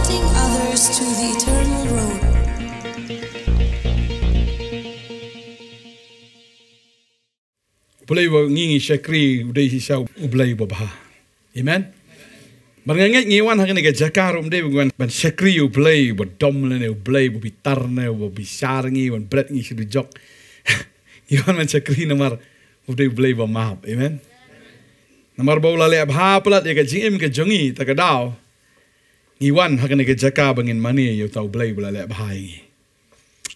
pointing others to the eternal road. Blei wa ngingi syakri udai hisau Blei babha. Amen. Barnganget ngiwan hakane ke jakar umde bukan ban syakri Blei wa domlene Blei bu bitarne wa bisarngi wan bret ngi sidu jok. Iwan man syakri namar udai Blei ba mahap. Amen. Namar baula le abha pelat ya ke jingim ke jongi takadau. Ngiwan hakane ke jakar bangin mani yo tau Blei bula le abha ngi.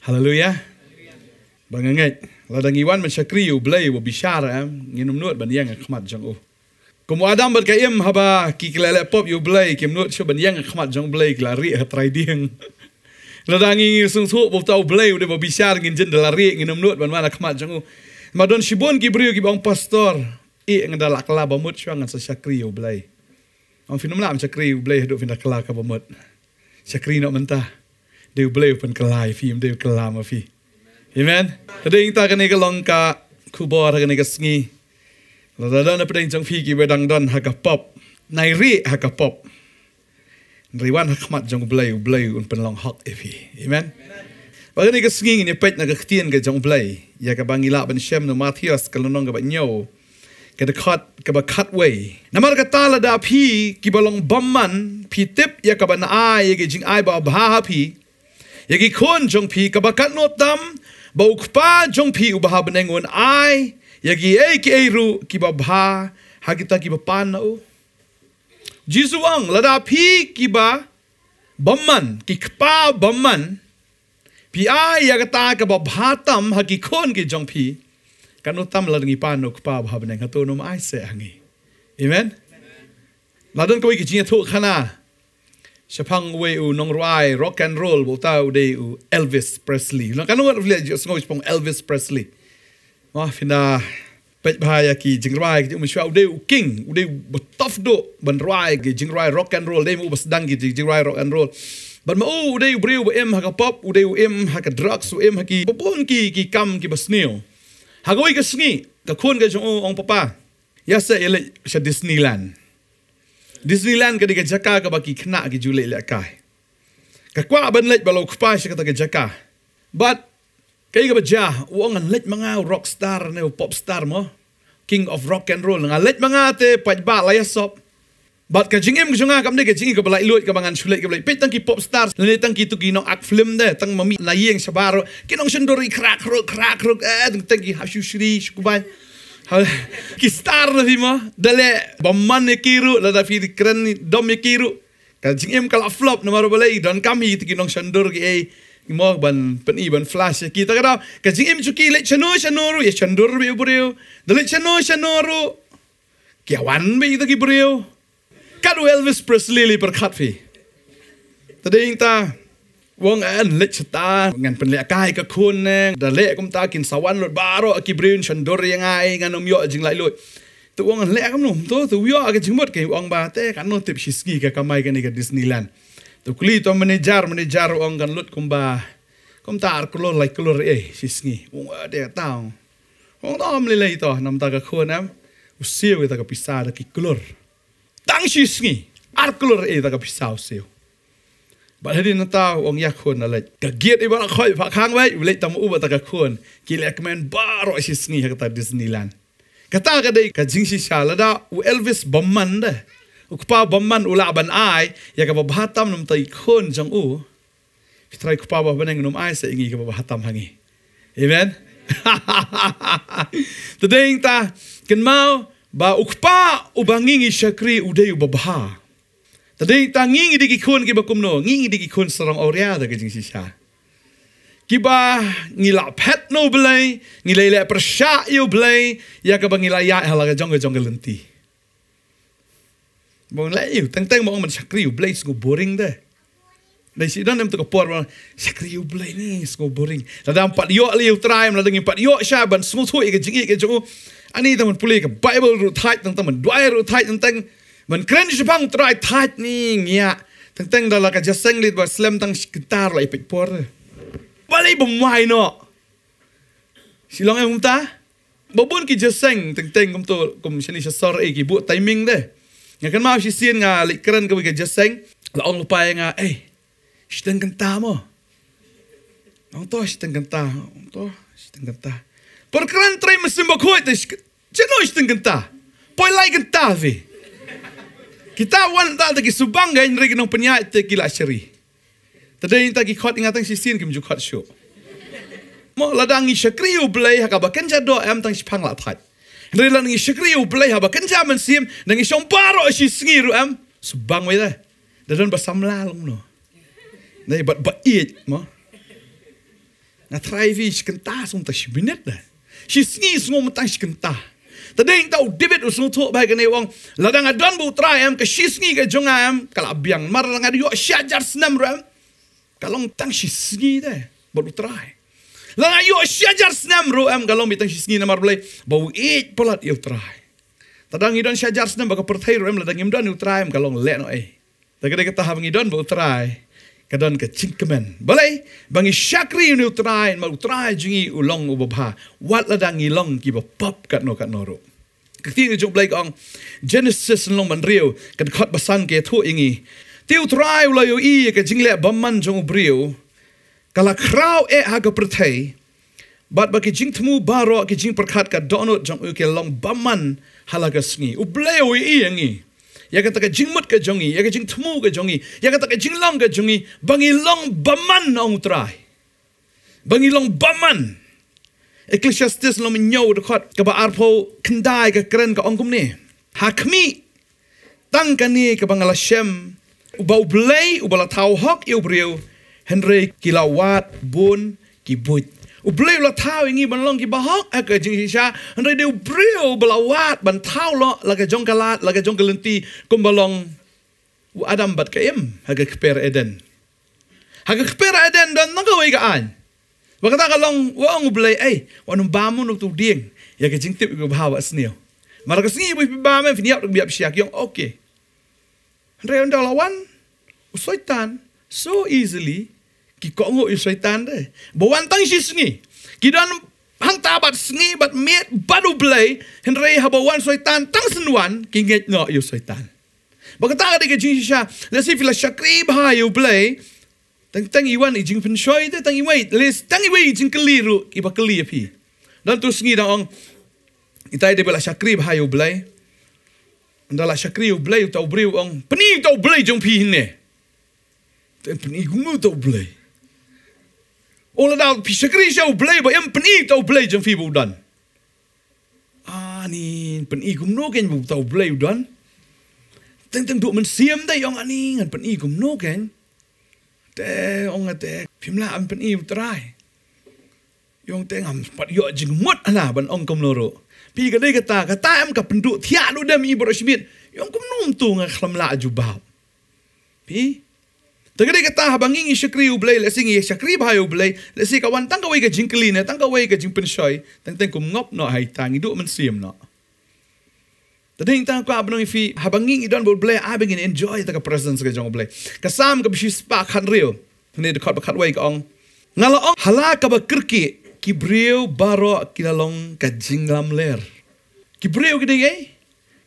Hallelujah. Barnganget ladang iwan man syakri Blei wa bishara nginum nuat ban yang khmat jong Kumu Adam berkayem haba ki kelele pop yu Blei kim nuat syo ban yang khmat jong Blei kelari hatrai dieng. Ladangi sung su bo tau Blei udah ba bishar ngin jen dalari nginum nuat ban mana khmat jong madon shibon ki brio ki bang pastor ngada kala bamut syo ngan sa syakri yu Blei. Ang finomna am syakri yu Blei hadu finda kala ka bamut. Syakri no mentah. Deu Blei pen kelai fi deu kala ma fi. Amen. Tadi kita kena kelong ka Khubor kena kesngi. Lalu pada jong fi ki wedang don hakapop. Nairi hakapop. Riwan hakmat jong Blei un penlong hak efi. Amen. Bagi kesngi ni pet nak ketien ke jong Blei. Ya ka bangila ban Shem no Matthias kalonong ka banyo. Ka dekat ka bakat way. Namar kata lada pi ki balong bamman pi tip ya ka ban ai ke jing ai ba bha pi. Ya ki khun jong pi ka bakat no tam. Bau kpa jong pi ubaha benengun ai yagi ki eru ki babha hagita ki bapano jisuang lada pi ki ba bamman ki kpa bamman pi ai yagata ka babha tam hagi khon ki jong pi kanu tam ladangi pano kpa babha beneng hatu nom ai se hangi. Amen. Ladan ko ki jinya thu khana Shapang we u nongruai rock and roll botau de u Elvis Presley. Lang kanu ngat vlej ngoi pong Elvis Presley. Wah finda pet bahaya ki jingrai ki umshwa u de u king u de tough do ban rai ki jingrai rock and roll de mu basdang ki jingrai rock and roll. Ban ma u de u breu em ha ka pop u de u em ha ka drugs u em ha ki popon ki kam ki basneo. Ha goi ka sngi ka khon ka jong ong papa. Ya se ele sha Disneyland. Disneyland ketika jaka ke baki kena ke julek lek kai. Ka kwa ban lek balau kpai se kata ke jaka. But kai ke baja wong an lek manga rockstar ne pop star mo. King of rock and roll nga lek manga te paj ba la yasop. But ka jingim junga kam de ke jingi ke balai lut ke bangan sulek ke balai pet tang ki pop star le tang ki tu ki nong ak film de tang mami na yeng sabaro ki nong sendori krak rok tang ki hasu shri shkubai. Ki star na fimo dale bamman ne kiru la da fi kren dom ne kiru ka jingem kala flop na maro balai don kami ti kinong shandur ki mo ban pen ban flash kita kada ka jingem chuki le chano ya shandur be bureu dale chano ki awan be ki bureu kadu Elvis Presley li perkhat fi tading ta wong an lek chata ngan pen lek kai ka khun ne da lek kum ta kin sawan lot baro ki brin chandor yang ai ngan nom yo jing lai lot tu wong an lek kam nom tu yo ka jingmot ke wong ba te kan no tip shiski ka kamai ka ni ka Disneyland tu kli to manager wong kan lot kum ba kum ta ar kolor lai kolor shiski wong de taung wong dom le to nam ta ka khun am usiu ta ka pisa da ki kolor tang shiski ar kolor ta ka pisa usiu. But hari nata wong yakun alai kagiat iba khoi phak khang wei le tam u ba ta ka khun ki lek men baro sisngi kata Disneyland kata ka dei ka jingsi shalada u Elvis bomman de u kpa bomman ula ban ai ya ka bahatam num tai khun jang u pitrai kpa ba baneng num ai se ingi ka bahatam hangi. Amen. Tadeng ta ken mau ba u kpa u bangingi syakri u dei u babha. Tadi tangi di khun ki bakum no ngi di khun sarang auria da ke jing sisa. Ki ba ngila pet no Blei ngilai le persha yo Blei ya ka bangila ya hala ka jong lenti. Bong le yu tang mong man sakri yu Blei sgo boring de. Dai si dan em to ka por sakri yu Blei ni sgo boring. Da empat yo li yu try la ding empat yo sha ban sgo thui ke jing ke jong ani ta man puli ka Bible ru thai tang man dwai ru thai tang man kren Jepang try tight ni ngia teng dala ka jaseng lit ba slam tang gitar lai pek por balai bomai no Shillong em ta babun ki jaseng teng kum to kum shani sor ki bu timing de nga kan ma si sien nga lik kren ka jaseng La ong lupa nga, siteng kentah mo. Ong to siteng kentah, ong to siteng kentah. Perkeran try mesin bakoi te, ceno siteng kentah. Poi lai kentah vi. Kita wan tak lagi subang gain regi nong penyait te kila syari. Tadi kita ki khot ingatan sisin kim ju khot show. Mo ladang i syakriu Blei hakaba kenja do am tang sipang la that. Ndri lan i syakriu Blei haba kenja men sim nang i song baro si sngiru am subang we da. Dan basamla long no. Nei bat bait mo. Na try vi skenta sum ta shibinet da. Si sngi sum ta skenta. Tadeng tau debit usung thok bai kene wong ladang adon bu try am ke shisngi ke jonga am kala biang mar lang adu syajar senam ram kalong tang shisngi de baru try lang ayo syajar senam ro am kalong bitang shisngi namar Blei bau it polat eu try tadang idon syajar senam baka perthai ram ladang imdon eu try am kalong le no tagade kata habang idon bu try kadon ke Jingkhein Blei bangi syakri eu try mau try jingi ulong ubabha wat ladang ilong ki ba pop kat no ro Ketika jom Blei kong Jenesis long man riu kan khot basan ke thu ingi tiu try lo yo I ke jingle bamman jong briu kala kraw ha ka perthai bat ba ke jingtmu baro ke jing perkhat ka donut jong ke long bamman halaga sngi u Blei o I ingi ya kata ke jingmut ke jongi ya ke jingtmu ke jongi ya kata ke jinglong ke jongi bangi long bamman ong try bangi long bamman Ecclesiastes lo menyau dekat ke ba arpo kendai ke keren ke ongkum ni. Hakmi tang kani ke bangala shem ubau Blei ubala tau hok iu briu Henry kilawat bun kibut. Blei la tau ingi ban long ki bahok ke Jingkhein Henry de briu belawat ban tau lo la ke jong kalat la ke jong kelenti kum balong Adam bat ke im ha ke kper Eden. Ha ke kper Eden dan nangawai ka an. Bakata kalong wong Blei wanum bamu nuk tu ding ya ke jingtip ko bawa snio mara ke sngi bu bame finiap biap siak yong okay reon lawan usaitan so easily ki ko ngo usaitan de bawan tang si sngi ki dan hang tabat sngi bat met badu Blei henry habawan usaitan tang senwan ki nget ngo usaitan bakata de ke Jingkhein lesi fila syakri ba yu Blei tang iwan I Jingpynpaw te tang iwai les tang iwai Jingkeliru iba keli api dan tu sengi daong itai de bela syakri bahayu Blei ndala syakri Blei tau briu ong peni tau Blei jong pi ne peni gumu tau Blei ola dau pi syakri syau Blei ba em peni tau Blei jong pi budan ni peni gumno ken bu tau Blei udan teng duk men siam dai ong ani ngan peni gumno ken te ong te pimla am pen I utrai yong te ngam pat yo jing mut ana ban ong kom loro pi ka dei kata am ka penduk thia lu dem I bro smit yong kom num tu nga khlam la ju ba pi te ka dei kata habangi I syakri u Blei le singi syakri ba u Blei le si ka wan tang ka wei ka Jingkhein ne tang ka wei ka Jingpynpaw tang kom ngop no hai tang I du men sim no tading tang ko abnong ifi habangi idon bol Blei abengin enjoy ta ka presence ka jong Blei kasam ka bishi spa khan rio ne de khat wai ka ong ngala ong hala ka ba kirki ki briu baro kilalong ka jinglam ler ki briu ki de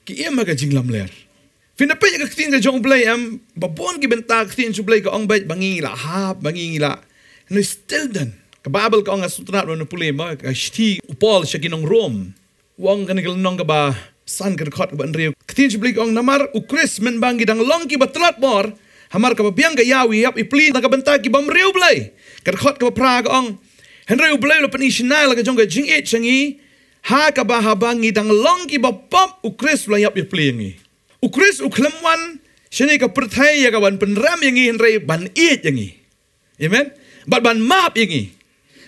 ki em ka jinglam ler fina pe ka tin ka jong Blei am babon ki benta tin su Blei ka ong bet bangi la ha bangi la no still dan ka babel ka ong asutrat no pule ma ka sti upol shakinong rom wong kan nong ka ba san ke khot ban riu ktin chblik ong namar ukris men bangi dang long ki batlat mor hamar ka biang ga yawi yap ipli ka benta ki bam riu Blei ke khot ka pra ga ong henry Blei lo penishnal ka jong ga jing et changi ha ka ba habangi dang long ki ba pop ukris la yap ipli ngi ukris uklem wan shene ka perthai ya ka ban penram ngi henry ban et ngi amen ban map ngi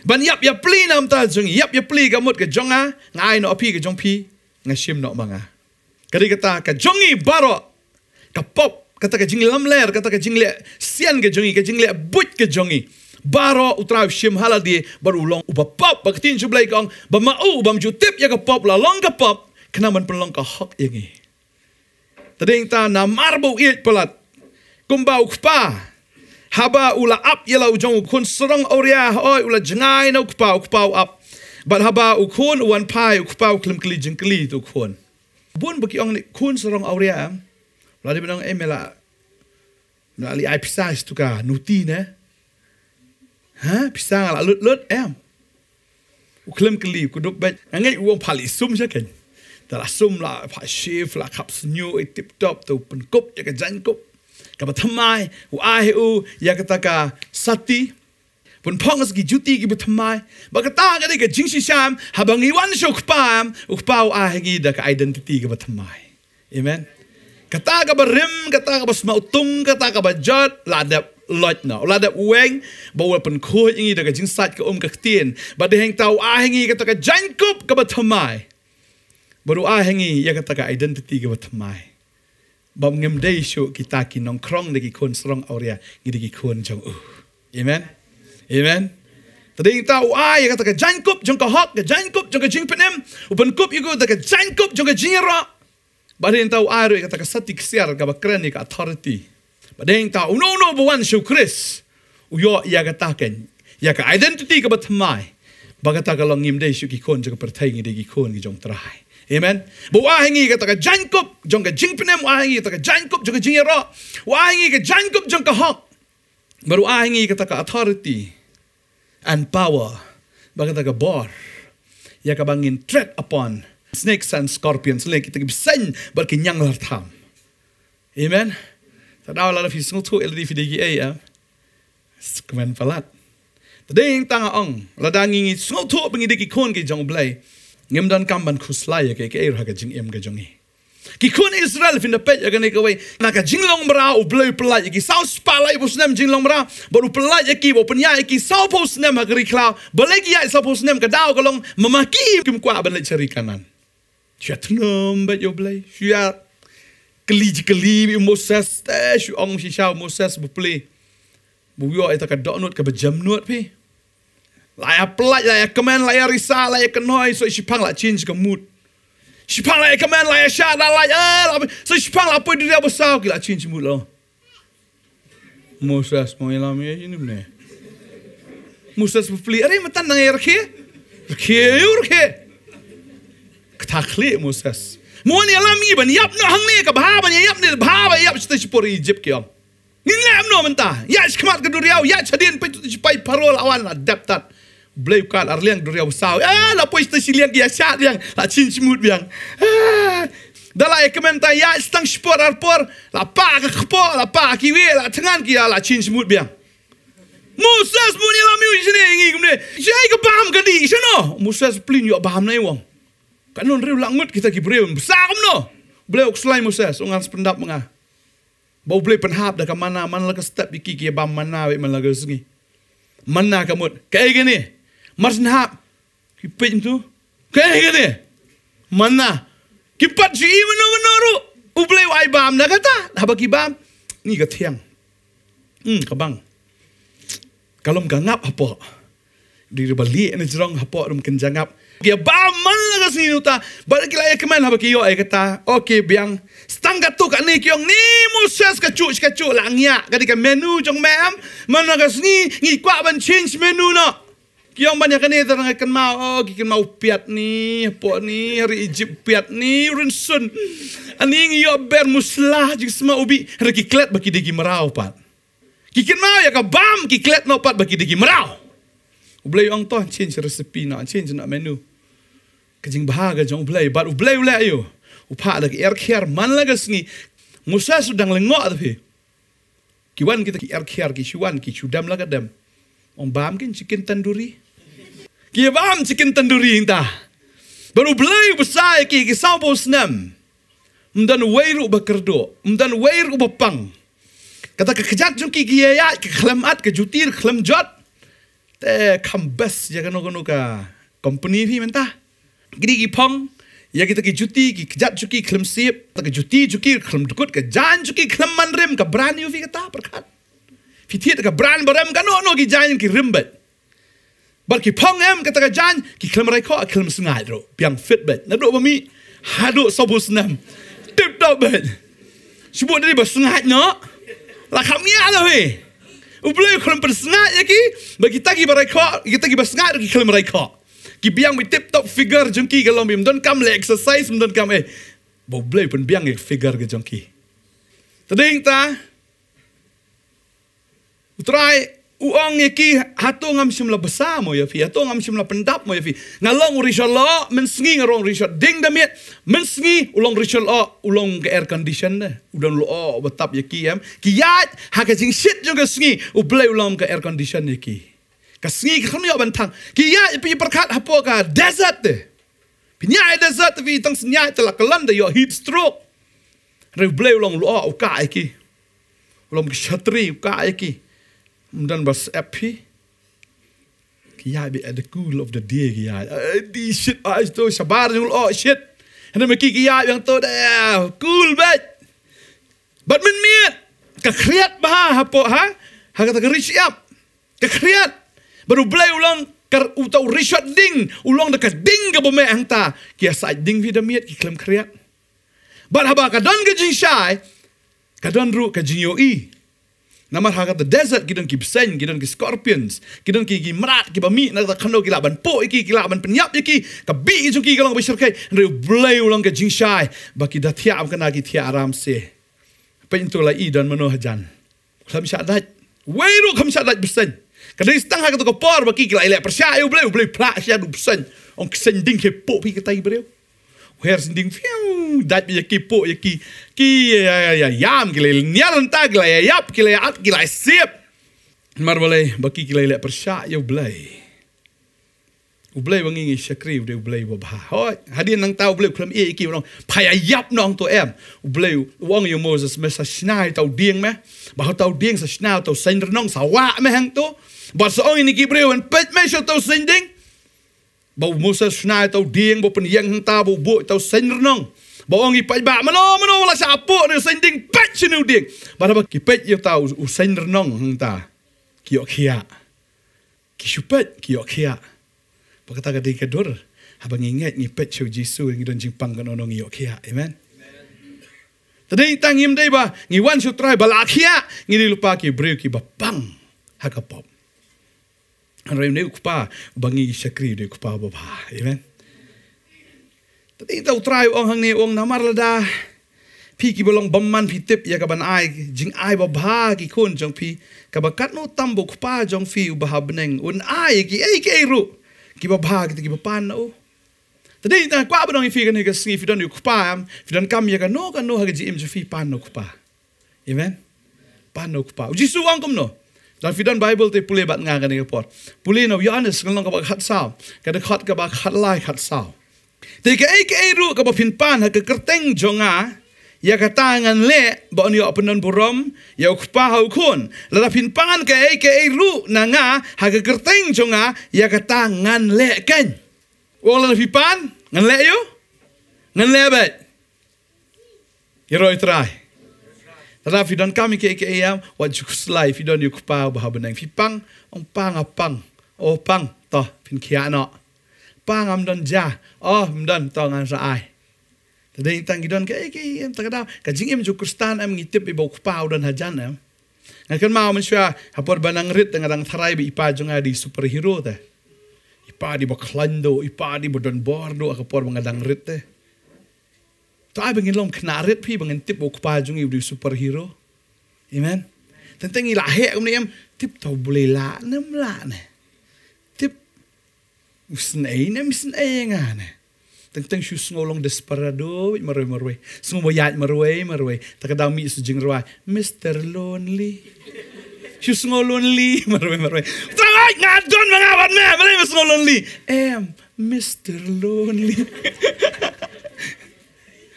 ban yap pli nam ta jong yap pli ka mut ka jonga ngai no api ka jong pi ngashim no manga kadi kata ka jongi baro ka pop kata ka jinglam ler kata ka jingle sian ka jongi ka jingle but ka jongi baro utraw shim haladi baru long uba pop baktin su Blei kong ba mau bam ju tip ya ka pop la long ka pop kena man pelong ka hok yangi tading ta na marbo it pelat kumbau kpa haba ula up yelau jong kun serong oria oi ula jengai no kpa up but haba ukun wan pai ukpau klim kli Jingkhein tu kun bun bagi ong ni kun serong auria la de benang emela Melalui ai pisah tu ka nuti ne. Ha, pisah la lut em. Uklem keli kudup bet. Ngai uang pali sum saken. Tala sum la pa chef la kap senyu tip top tu penkup jaga jankup. Ka bathamai ai ya kataka sati. Pun pongas gi juti gi bathamai. Bagata ga ga jingshisham habang iwan shukpam ukpau ai da ka identity ga bathamai. Amen. Kata ka barim, kata ka basmautung, kata ka bajat ladap lot no ladap weng bawa pen khoi ingi da ka jingsat ka ka tien ba de heng tau ingi kata ka jankup ka bathamai baru ingi ya kata ka identity ka bathamai ba ngem dei shu kita ki nongkrong de ki khun srong auria ngi ki khun jong amen amen tading tau ya kata ka jankup jong ka hok ka jankup jong ka jingpynpaw upen kup yugo da ka jankup jong ka jingra ba de tau ro kata ka sati ksiar ka bakrani ka authority. Badeng tahu no bukan show Chris. Uyo ya katakan, ya ka identity ka bathamai. Bagata ka long ngim dei shu ki khon jong perthai ngi dei ki khon ngi jong trai. Amen. Ba hengi ka taka jankup jong ka jingpynpaw hengi taka jankup jong ka jingera. Hengi ka jankup jong ka hok. Baru hengi ka taka authority and power. Bagata ka bor. Ya ka bangin tread upon snakes and scorpions. Lek kita bisan berkenyang lartam. Amen. Tadaw la fi sung tu eldi fi digi ya. Kemen palat. Tading tanga ong la dangi sung tu bengi digi khon ki jong Blei. Ngem dan kamban khuslai ke ha ka jing em ka jongi. Ki khon Israel fin da pet ya ka ne ka wei na ka jinglong bra u Blei pelat ki sau spalai bus nem jinglong bra baru pelat ya ki bo penya ki sau pos nem ha gri klau belegi ya sau pos nem ka daw ka long memaki kim kwa ban le cari kanan. Chatnom bet yo Blei. Syat keli Moses shu ong si shao Moses buple buyo ita ka donut ka bejam nut pi la ya plat la ya command la ya risa la ya kanoi so shipang la change ka mood shipang la ya command la ya sha la so shipang la poi dia besar ki la change mood lo Moses mo ila me ini ne Moses buple are matan nang erke ktakli Moses Moni alami ban yap no hang ne ka bha ban yap ne bha ba yap sta spor Egypt kyong. Ni lam no menta. Ya skmat ka duriau ya chadin pe pai parol awan la daptat. Blei ka arliang duriau sao. La poi sta siliang ya shat yang la chin chimut biang. Dala komenta ya stang spor arpor la pa ka khpo la pa ki we la tangan ki la chin chimut biang. Moses moni alami sini ngi kumne. Jai ka bam ka di sino. Moses plin yo bam nai wong. Kanon riu langut kita Hebru besar no. Blei okslai Moses ongan sependap menga. Bau Blei penhap dah ke mana la ke step iki ki bam mana we man la sengi. Mana kamut. Kayak gini. Mars hap. Ki pej tu. Kayak gini. Mana. Ki pat ji meno ru. U Blei wai bam dah kata. Dah bagi bam. Ni ke tiang. Kabang. Kalau mengangap apa? Di balik ni jerong apa rum kenjangap. Dia baman lah sini nuta. Balik lagi kemen apa kiyo ay kata. Okay biang stangga tu kat ni kiong ni Moses kacuk langya. Ketika menu jong mem mana kas ni ngikwa ban change menu no. Kiong banyak ni terang akan mau kikan mau piat ni apa ni hari Egypt piat ni runsun. Ani ngiyo ber muslah jing semua ubi hari kiklet bagi digi merau pat. Kikan mau ya ka bam kiklet no pat bagi digi merau. Blei ong toh change recipe nak change nak menu. Kajing bahaga jong Blei, but Blei ayo. Upa lagi air man lagas ni. Musa sudang lengok tapi. Kiwan kita ki air ki syuan ki syudam lagadam. Ong bam kin chicken tandoori. Ki bam chicken tandoori inta. Baru Blei besar ki sau pos nam. Mdan weiru bakerdo, mdan weiru bapang. Kata kejat jong ki ya ki khlamat ke jutir khlam jot. Te kambas ya kanu ka company phi mentah. Gidi ki pong ya kita ki juti ki kejat juki khlam sip ta ki juti khlam dukut ka jan juki khlam manrem ka brand yu fi kata perkat. Fi thiet ka brand baram ka no ki jan ki rimbet. Bar ki pong em kata ka jan ki khlam rai kho khlam sngai ro piang fit bet. Na do bami hado sobus nam. Tip top bet. Sebut dari basngai no. La khamia la we. Ublei khlam persngai ya ki bagi tagi barai kho kita ki basngai ki khlam rai kho. Ki biang mi tip top figure jongki kalau mi don kam le exercise don kam bo Blei pun biang figure ke jongki. Tading ta Utrai uang yaki hatu ngam simla besar mo ya fi, hatu ngam simla pendap mo ya fi. Ngalong risol lo mensengi ngarong risol ding damit mensengi ulong risol lo ulong ke air condition deh. Udan lo betap yaki am. Kiyat haka jing shit juga sengi Blei ulong ke air condition yaki. Kasengi kan yo bantang. Kiyat pi perkat hapo ka desert deh. Pinyai desert fi tang senyai telak kelan deh yo heat stroke. Re Blei ulong lo uka yaki. Ulong kshatri uka yaki. Dan bas api kiyai be at the cool of the day kiyai di shit ai to sabar jul shit and meki kiyai yang to dah cool bet but min miet ka kriat bah hapo ha kata reach up ka kriat baru Blei ulang kar utau Richard ding ulang dekat ding ke bome hangta kia sai ding vida miet ki klem kriat but haba ka don ke jingshai ka don ru ka jingyoi Namar hakat the desert kidon ki psen kidon ki scorpions kidon ki merat ki bami nak kano ki laban po iki ki laban penyap iki ka bi ki kalong besar kai re Blei ulang ke jingshai baki da tiap kana ki tia aram se pentu la i dan mano hajan kham syadat weiru kham syadat psen kadai stang hakat ko por baki ki la persya Blei pra sya du psen on ksen ding ke po pi ketai breu Her sending fiu dat bi ki po ki yam ki le nyaran tag la yap ki le at ki la sip mar boleh baki ki le persya Blei wangi syakri Blei babha hoi hadin nang tau Blei klam ki nong phaya yap nong to em Blei wang yo Moses mesa snai tau ding me ba tau ding sa snau tau sen nong sa wa me hang to ba so ini ki breu en pet me so tau sending Bau Moses snai tau ding bau penyang henta bau bo tau sen renong. Bau ongi pai ba mano la sa apo ne sending pet sinu ding. Pada ba ki pet yo tau sen renong henta. Ki ok khia. Ki supet ki ok khia. Ba kata ka ka dor. Abang ingat ni pet show Jesu ngi don Jingpang kan onong yo khia. Amen. Tadi tangim dai ba ngi wan su try bala khia ngi lupa ki breu ki bapang hakapop. Anray na ukupa, bangi syakri na ukupa baba. Amen. Tadi tahu try ang hang ni ong namar lada. Pi ki bolong bamman pi tip ya kaban ai jing ai baba ki khun jong pi kabakat no tambo kupa jong fi ubah beneng un ai ki ru ki baba ki bapan no. Tadi ta kwa badong fi kan ka si fi don ukupa fi don kam ya kan no ha ji im fi pan no kupa. Amen. Pan no kupa. Jisu ang kom no. Dan fidan Bible te pulih bat nga kan por. Pulih no Yohanes ngalong ka ba khat sao. Kada khat ka ba khat lai khat sao. Te ka ru ka ba pinpan ha ka kerteng jonga ya ka tangan le ba on yo penon burom ya ukpa ha khun. La pinpan ka ru na nga ha ka kerteng jonga ya ka tangan le kan. Wong la pinpan ngan le yo. Ngan le bet. Yeroi try. Tara fi don kami ke am wat juslai fi don yuk pa ba benang fi pang ong pang apang o pang to pin kia no pang am don ja am don to ngan sa ai tadi tang don ke am takada ka jing im ju kristan am ngitip i bok pa don hajan am ngakan mau mensya hapor banang rit ngadang tharai bi ipa jonga di superhero te ipa di baklando ipa di bodon bordo akapor ngadang rit te Tahu bangin lom kenarit pi bangin tip okpa jungi di superhero, amen. Tentang ilah hek kemudian tip tahu boleh la nem la ne, tip usnei nem usnei ngane. Tentang shus ngolong desperado maroi, semua bayat maroi. Tak ada mi sejeng roi, Mr. Lonely. Shus ngolonely maroi. Tawai ngadon mengawat me, boleh Mr. Lonely. Mr. Lonely.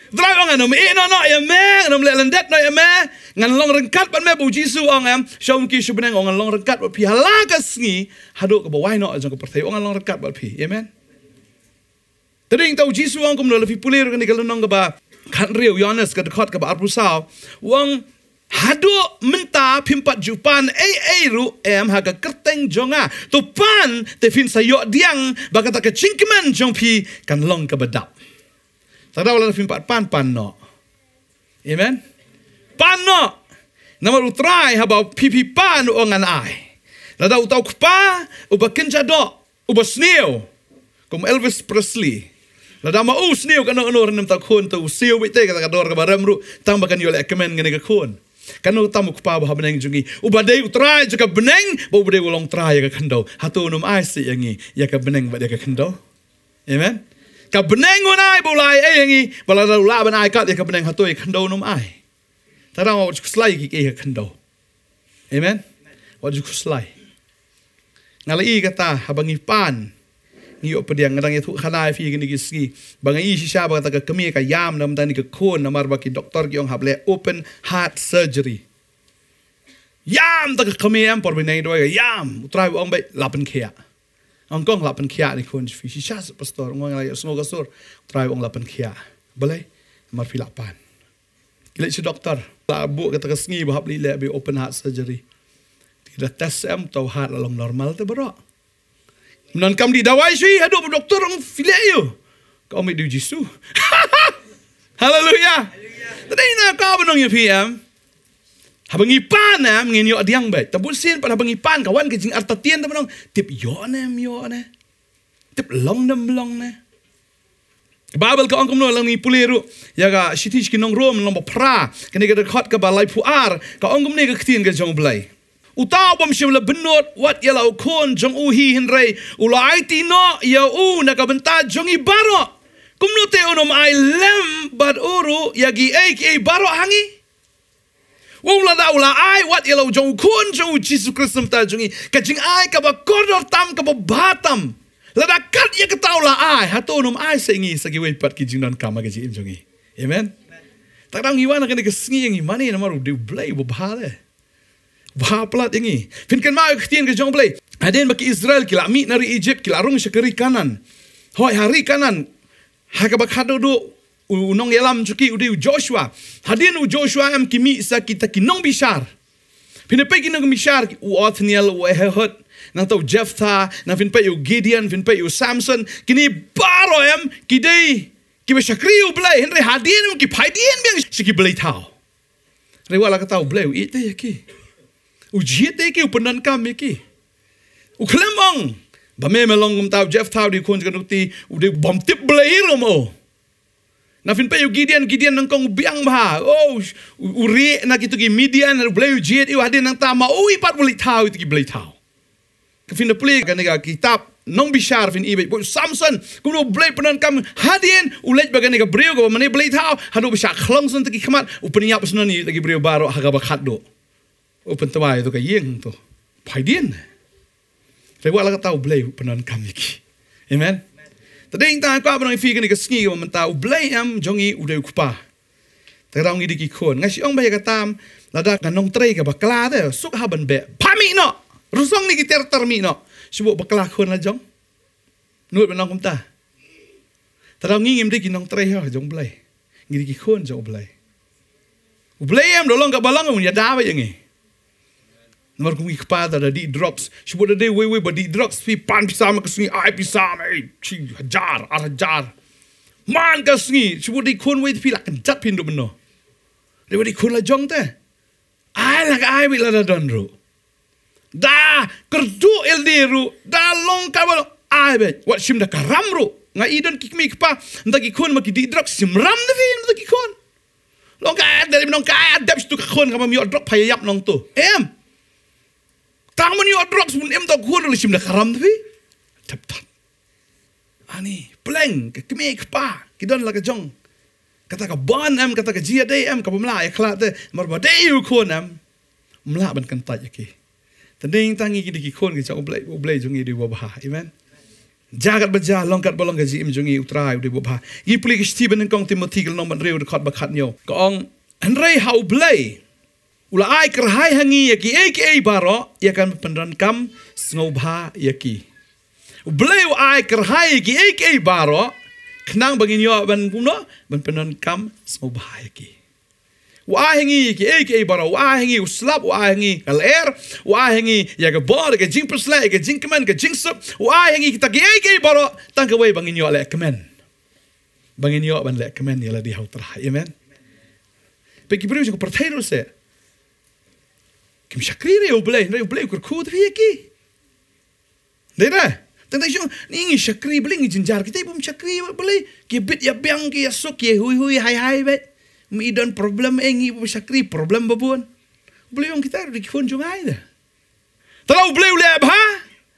Drive ang ano me no ya me ngam le landet no ya me ngan long rengkat ban me bu Jesu ang am shom ki shubneng ang long rengkat ba pi halaga sngi hadu ka bawai no jang ko pertai ang long rengkat ba pi amen tading tau Jesu ang kum lo fi pulir kan kalau nong ka ba kan riu Yohanes ka dekat ka ba arpusau wang hadu menta pimpat jupan ru haga kerteng jonga tu pan te fin sayo diang ba kata ka Jingkhein jong pi kan long ka badap Tadaw lang pimpat pan no. Amen? Pan no. Naman utray habaw pipi pan o ngan ay. Nadaw utaw kpa, uba kinjado, uba snew. Kum Elvis Presley. Nadaw snew ka no rin ng takhun, to siyo wite ka takador ka ba remru, tang bakan yole kemen ngani ka khun. Kanu tamu kupa bah beneng jungi. Ubadai utrai jaka beneng, ba ubadai ulong trai ya ka kendo. Hatu num ai si yangi ya ka beneng ba dia ka kendo. Amen. Ka beneng unai bulai yangi, bala la ban ai kat ya ka beneng hatu ya kendo num ai. Tarang wa kuslai ki ka kendo. Amen. Wa kuslai. Ngalai kata habangi pan. Ngiyo pediang ngadang itu khanai fi gini giski. Bangai shisha ba kata kami ka yam nam tani ka khun namar ba ki doktor ki ong hable open heart surgery. Yam ta kami am por binai do yam utrai ong ba lapan khia. Ong kong lapan khia ni khun fi shisha pastor ngong ngai snoga sur utrai ong lapan khia. Balai mar fi lapan. Gile si doktor la bu kata ka sngi ba habli le bi open heart surgery. Tidak tes am tau heart along normal te bro. Menan kam di dawai sui aduh doktor orang filek yo. Kau ambil di Yesus. Haleluya. Tadi nak kau benong ya PM. Habangi pan am ngin yo adiang baik. Tabul sin pada habangi pan kawan ke jing artatien ta benong tip yo ne. Tip long ne. Bible ka angkom no lang ni puleru ya ga shitish ki Nongkhryiem nomba pra kene ga khot ka balai puar ka angkom ne ga ktien ga jong Blei. Utau bom shimla benot wat ya lau khun jong uhi hinrei ula aiti no ya na ka benta jong i baro kumno te unom ai lem bad uru ya gi ai baro hangi wala da ula ai wat ya lau jong khun jong Jesus Kristus ta jong i ka jing ai ka ba koror tam ka ba batam lada kat ya ka taula ai hato unom ai sengi sagi wei pat ki jing non kama ka ji jong i amen takang iwana ka ne ka sngi ngi mani na maru de Blei bo bhale Bahapelat ini. Finkan mau ktien ke jong Blei. Aden baki Israel kila mi nari Egypt kila rung syakari kanan. Hoi hari kanan. Hakabak hado do unong yalam cuki udi Joshua. Hadin Joshua am kimi sa kita ki Nongbishar. Pinapai ki Nongbishar ki Othniel Ehud. Nang tau Jephthah, nang finpai u Gideon, finpai u Samson. Kini baro am kidai ki syakri u Blei. Henry hadin ki paidien biang syaki Blei tau. Rewala ka tau Blei u ite yaki. Ujiet eki upenan kami ki. Uklemong. Bame melong kum tau Jeff tau di kun kanukti udah bom tip Blei romo. Nafin pe Gideon nang kong biang bah. Oh, uri nak itu ki Midian Blei ujiet iu hadin nang tama ui pat Blei tau itu ki Blei tau. Kafin de play kan kitab Nongbishar fin ibe Samson kuno Blei penan kam hadin ulet bagan ka brio ko mane Blei tau hadu bisa khlong sun ki khamat upeniap sunani lagi brio baro haga bakhat do. Open tawai tu kayeng tu, paidien. Lewa lah tahu Blei penan kami ki, amen. Tadi yang tahu apa orang fikir ni kesengi orang mentau Blei am jongi udah kupa. Terang ini dikikun, ngasih orang bayar katam, lada kanong tray ke bakla tu, suk haban be, pami no, rusong ni kita termi no, sebut bakla kun lah jong, nut menang kumta. Terang ini mesti kinong tray ha jong Blei, ini dikikun jong Blei. Blei am dolong kat balang punya dah apa yang ni? Nomor kumi kepada ada di drugs. Sebut ada wewe badi drugs. Pi pan pisama kesini, ai pisama, hajar. Man kesini. Sebut di kun wewe pi lakan jat pindu beno. Dia di kun la jong teh. Ai lak ai bila dah donru. Dah kerdu elderu. Dah long kabel ai bet. Wat sim dah karamru. Ngai idon kikmi kepa. Entah kikun maki di drugs sim ram dah fi. Entah kikun. Long kai dari menong kai adab situ kikun kama miot drug payayap nong tu. Tang man yung drugs pun tak kuat oleh simda karam tapi tepat. Ani pleng kami kpa kidan laga jong kata ka ban am kata ka jia day am ka pemla ya klat te marba day you kon am mla ban kan taj ki. Tanding tangi ki ki kon ki jong Blei jong di wabah amen. Jagat baja longkat balong gaji im jongi utrai di wabah. Gi pli ki Stephen kong Timothy nom ban reu dekat bakat nyo. Kong Henry hau Blei ula ai kerhai hangi yaki aka baro yakan pendan kam snobha yaki Blei ai kerhai yaki aka baro kenang bangin yo ban kuno ban pendan kam snobha yaki wa hangi yaki aka baro wa hangi uslap wa hangi kaler wa hangi yaga bor ke Jingpynpaw ke Jingkhein ke Jingsup wa hangi kita ke aka baro tang ke wei bangin yo le kemen bangin yo ban le kemen yala di hau terhai amen pe Hebru ko pertairo se Kim syakri o Blei kur khud fi ki. Dera. Tentang syo ni syakri Blei ngi jinjar kita ibu syakri Blei ki bit ya biang ki asuk ki hui hai bet. Mi don problem engi ibu syakri problem babun. Blei orang kita di khun jong ai dah. Talau blei ule bha,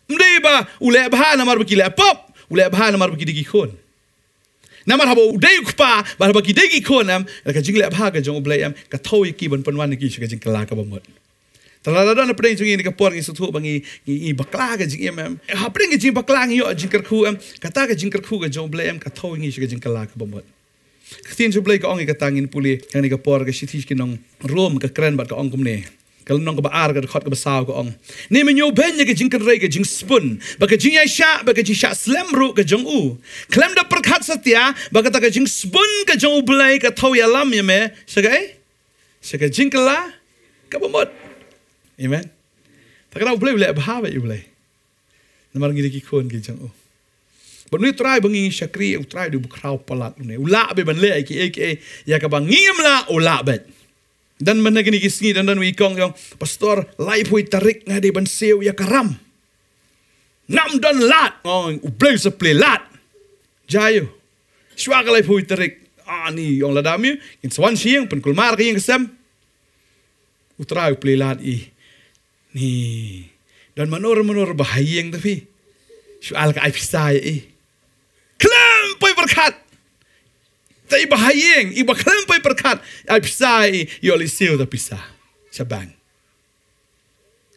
mdei ba ule bha namar bagi le pop, ule bha namar bagi di khun. Namar habo udai kupa, bar bagi di khun am, ka jing le bha ka jong blei am, ka thoi ki ban panwan ki ka jing kala ka bamot. Talau dah na pedeng jong ni ka por ngi sutu bangi i bakla ka jing am. Ha pedeng jing bakla ngi yo jing kerku am, kata ka jing kerku ka jong blei am ka thoi ngi ka jing kala ka bamot. Ketin jo blei ka ong ka tangin puli, yang ni ka por ka sithi ki nong rom ka kren bat ka ong kum ne. Kalau nong kebaar ke dekat ke besar ke ong. Ni menyobanya ke jingkan rei ke jing spun. Baka jing syak baka jing syak slemru ke jong u. Klem da perkat setia baka ta ke jing spun ke jong u blei ke tau ya lam ya me. Segai? Segai jing kela ke bomot. Amen. Tak kena blei blei bah ba you blei. Namar ngi ki khon ke jong u. But ni try bangi syakri u try du bukrau palat ne. Ula be ban le ki ya ka bangim la ula bet. Dan mana gini kisni dan wikong yang pastor lai pui tarik ngadi ban sew ya karam. Nam dan lat ong ublei seple lat. Jayo. Shwa lai pui tarik ni yang ladami in swan siang pen kulmar ke yang kesem. Utrai uple lat ni. Dan manor bahayang tapi. Shwa ka ai pisai Klem pui berkat. Tapi bahayang, iba kelempoi perkat, ai pisai, yoli siu ta pisah, sabang.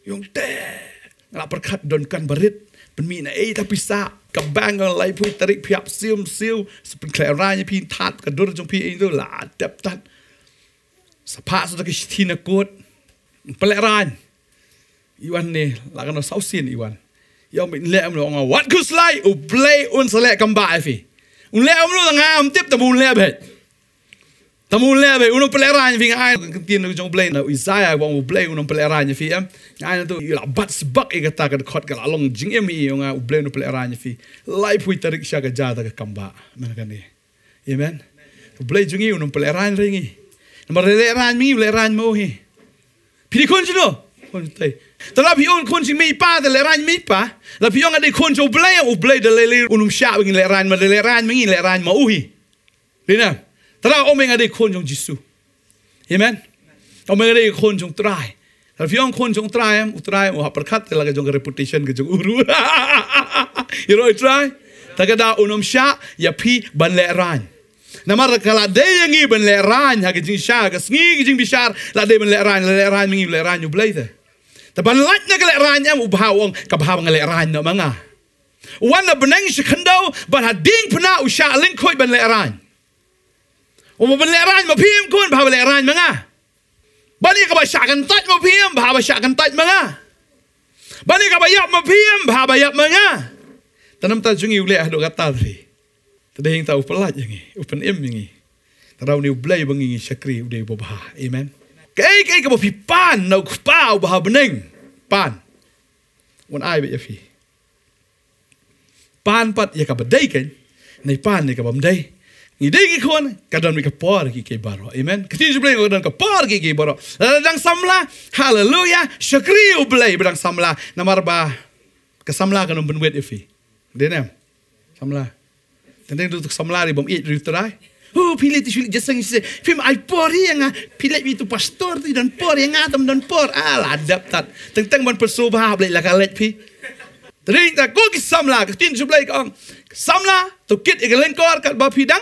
Yung ngalap perkat don kan barit, penmina ta pisah, kabang ang lai pui tarik piap siu, sepen kleranya pin tat, kadur jong pi itu lah, dap tat. Sapak sudah kistina kot, peleran. Iwan ni, lakan sausin Iwan. Yang min lem lo ngau, wat kuslai, blei un selek kambak fi. Un le umlo ngam tip tamu le bet. Tamu le bet uno peleran fi ngai tin jong blei na Isaiah wong blei uno peleran fi am. Ngai tu la bat sebak e kata ka khot ka long jing em i nga blei uno peleran fi. Lai pui tarik sya ka jata ka kamba. Mana kan ni. Amen. Blei jungi uno peleran ringi. Nomor peleran mi peleran mo hi. Pi kon jino. Kon tai. Tapi pion kon sing mi pa de leran mi pa. La pion ada kon jo blei de lele unum sya ngin leran ma de leran mi leran ma uhi. Dina. Tara omeng ada kon jong Jisu. Amen. Omeng ada kon jong trai. La pion kon jong trai am utrai o perkat la jong reputation ke jong uru. You know try. Tagada unum sya ya pi ban leran. Namar kala de yangi ban leran ha ke jing sya ke sngi jing bishar la de ban leran mi leran you blei de. Taban latnya ke leranya ubahawong kabahawang leran no manga. Wana benang sikandau ban hading puna usha lingkoi ban leran. Uma ban leran ma pim kun bahawa leran manga. Bani ka ba syakan tat ma pim bahawa syakan tat manga. Bani ka ba yap ma pim bahawa yap manga. Tanam ta jungi ule ahdo kata tri. Tadahing ta upelat yangi, upen im yangi. Tarau ni blei bangi syakri ude bobah. Amen. Kay ka ba pan no pau bah beneng pan wan ai be fi pan pat ya ka badai kan nei pan ni ka bam dai ni dai ki khon ka don mi ka por ki ke baro amen kiti blei ka don ka por ki ke baro dang samla haleluya syakri blei bedang samla namar ba ka samla ka non benwet fi denam samla tendeng tu samla ri bom it ri trai. Pilih tu jasang se film ai por yang pilih itu pastor tu dan por yang atam dan por ladap tat tentang ban persobah blei la kalet pi tering ta ko ki samla ka tin jublai ka samla tu kit egalengkor kat ba pidang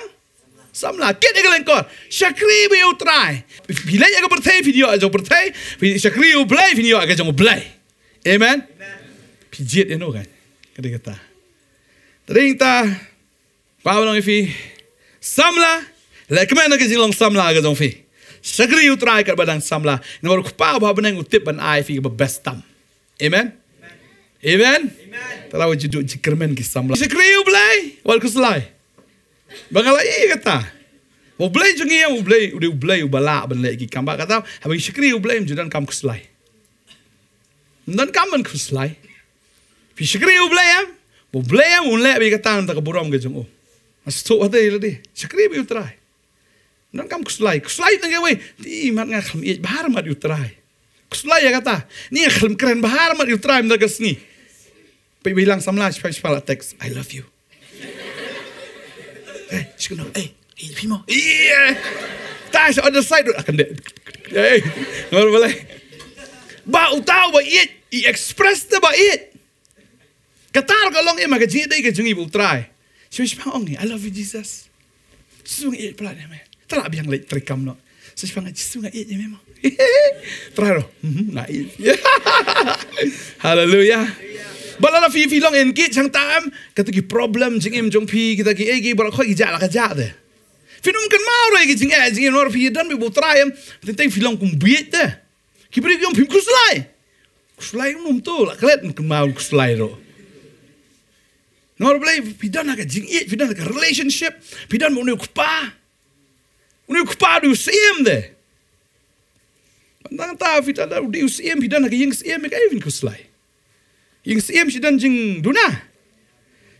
samla kit egalengkor syakri be utrai pilih ya ka berthai video aja berthai syakri blei video aga jong blei amen pijit eno kan kata tering ta pa long fi samla la kemana ke jilong samla ke jong fi syakri utrai kat badang samla nomor kupa ba benang utip ban ai fi ba best tam amen amen tahu juduk jikermen ki samla syakri blei wal kuslai bangala kata bo blei jongi yang blei ubala ban le ki kamba kata habis syakri blei judan kam kuslai dan kam ban kuslai fi syakri blei am bo blei am un le bi kata ta ka buram ke jong Masuk ada lagi. Syakri bi utrai. Nan kam kuslai tengah we. Di mat nga kham i bahar mat utrai. Kuslai ya kata. Ni kham keren bahar mat utrai mda gasni. Pe bilang samla spala text I love you. Shikuno. Pimo. Iya. Tas on the side akan dek. Ngor boleh. Ba utau ba it, I express the ba it. Katar ka long ema ka jing dai ka jungi bu try. Siapa ong ni, I love you Jesus. Sung it pula ni man. Tera biang lek trikam no. Siapa ngaj sung it ni memang. Tera ro. Na it. Hallelujah. Balala fi long en kit chang tam kata ki problem jing em jong pi kita ki egi bar khoi ja la ka ja de. Finum kan mau re ki jing nor fi dan bi bu try em. Tentang fi long kum biet de. Kibri yung pim kuslay. Kuslay num to la klet mau kuslay ro. Nor Blei pidan ka jing it, pidan ka relationship, pidan mo ni kupa. Uni kupa du siem de. Nang ta pidan du siem pidan ka ying siem ka even kuslay. Ying siem sidan jing duna.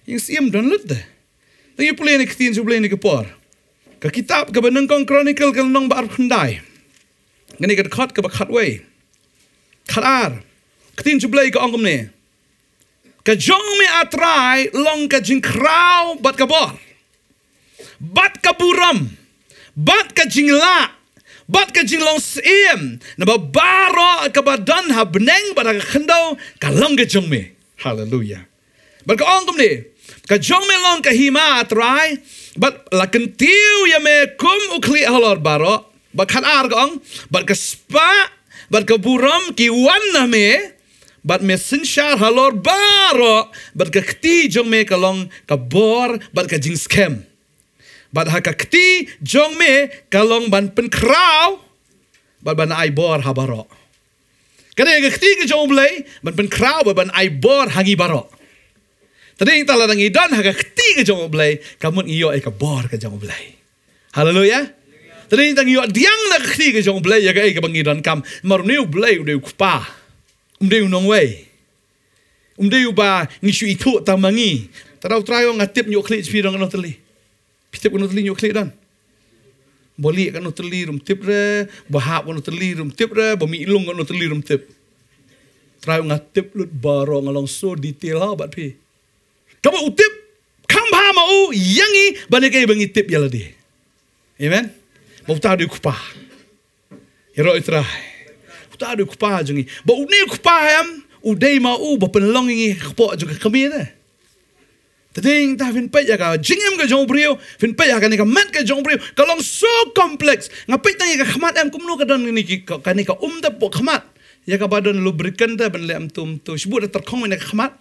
Ying siem don lut de. Tangi pulay ni ktin su Blei ni kapor. Ka kitab ka banang kong chronicle ka nong ba khandai. Ngani ka khat ka ba khatway. Khatar. Ktin su Blei ka ongom ne. Ka jong me atrai long ka jingkrau bat ka bor. Bat ka buram. Bat ka jingla. Bat ka jinglong siem. Na ba baro ka ba dan ha beneng ba ka khandau ka long ka jong me. Hallelujah. Bat ka ongom ne. Ka jong me long ka hima atrai. Bat la kentiu ya me kum ukli halor baro. Bat khatar ka ong. Bat ka spa. Bat ka buram ki wan na me. Bat me sinshar halor baro. Bat ka kti jong me kalong ka bor. Bat ka jing scam. Bat ha ka kti jong me kalong ban pen krau. Bat ban ai bor ha baro. Kada ka kti ka jong Blei. Ban pen krau ban ai bor hangi baro. Tadi tala nang idan ha ka kti ka jong Blei. Kamun iyo ay ka bor ka jong Blei. Hallelujah. Tadi tang iyo diang na kti ka jong Blei. Ya ka ay ka bangidan kam. Maruniu Blei udeu kupa. Umdeu nongway. Umdeu ba ngishu itu tamangi. Tadau trayo ngatip nyok klik spirong kan teli. Pitip kan teli nyok klik dan. Boli kan teli rum tip re, bahap kan teli rum tip re, bami ilung kan teli rum tip. Trayo ngatip lut baro ngalong so detail ha bat pi. Kamu utip kam ha mau yangi banyak bangi tip yala di. Amen. Mau tahu di kupa. Hero itrai. Tak ada kupa jengi. Ba uni kupa am udai mau ba penlong ngi kpo juga kami dah. Tading ta fin pa ya ka jingem ka jong brio, fin pa ya ka ni ka mat ka jong brio. Kalong so complex. Ngapai tang ka khamat am kumno ka don ni ka ni ka da po khamat. Ya ka badon lubricant da ban le am tum tu sebut ter khong ni ka khamat.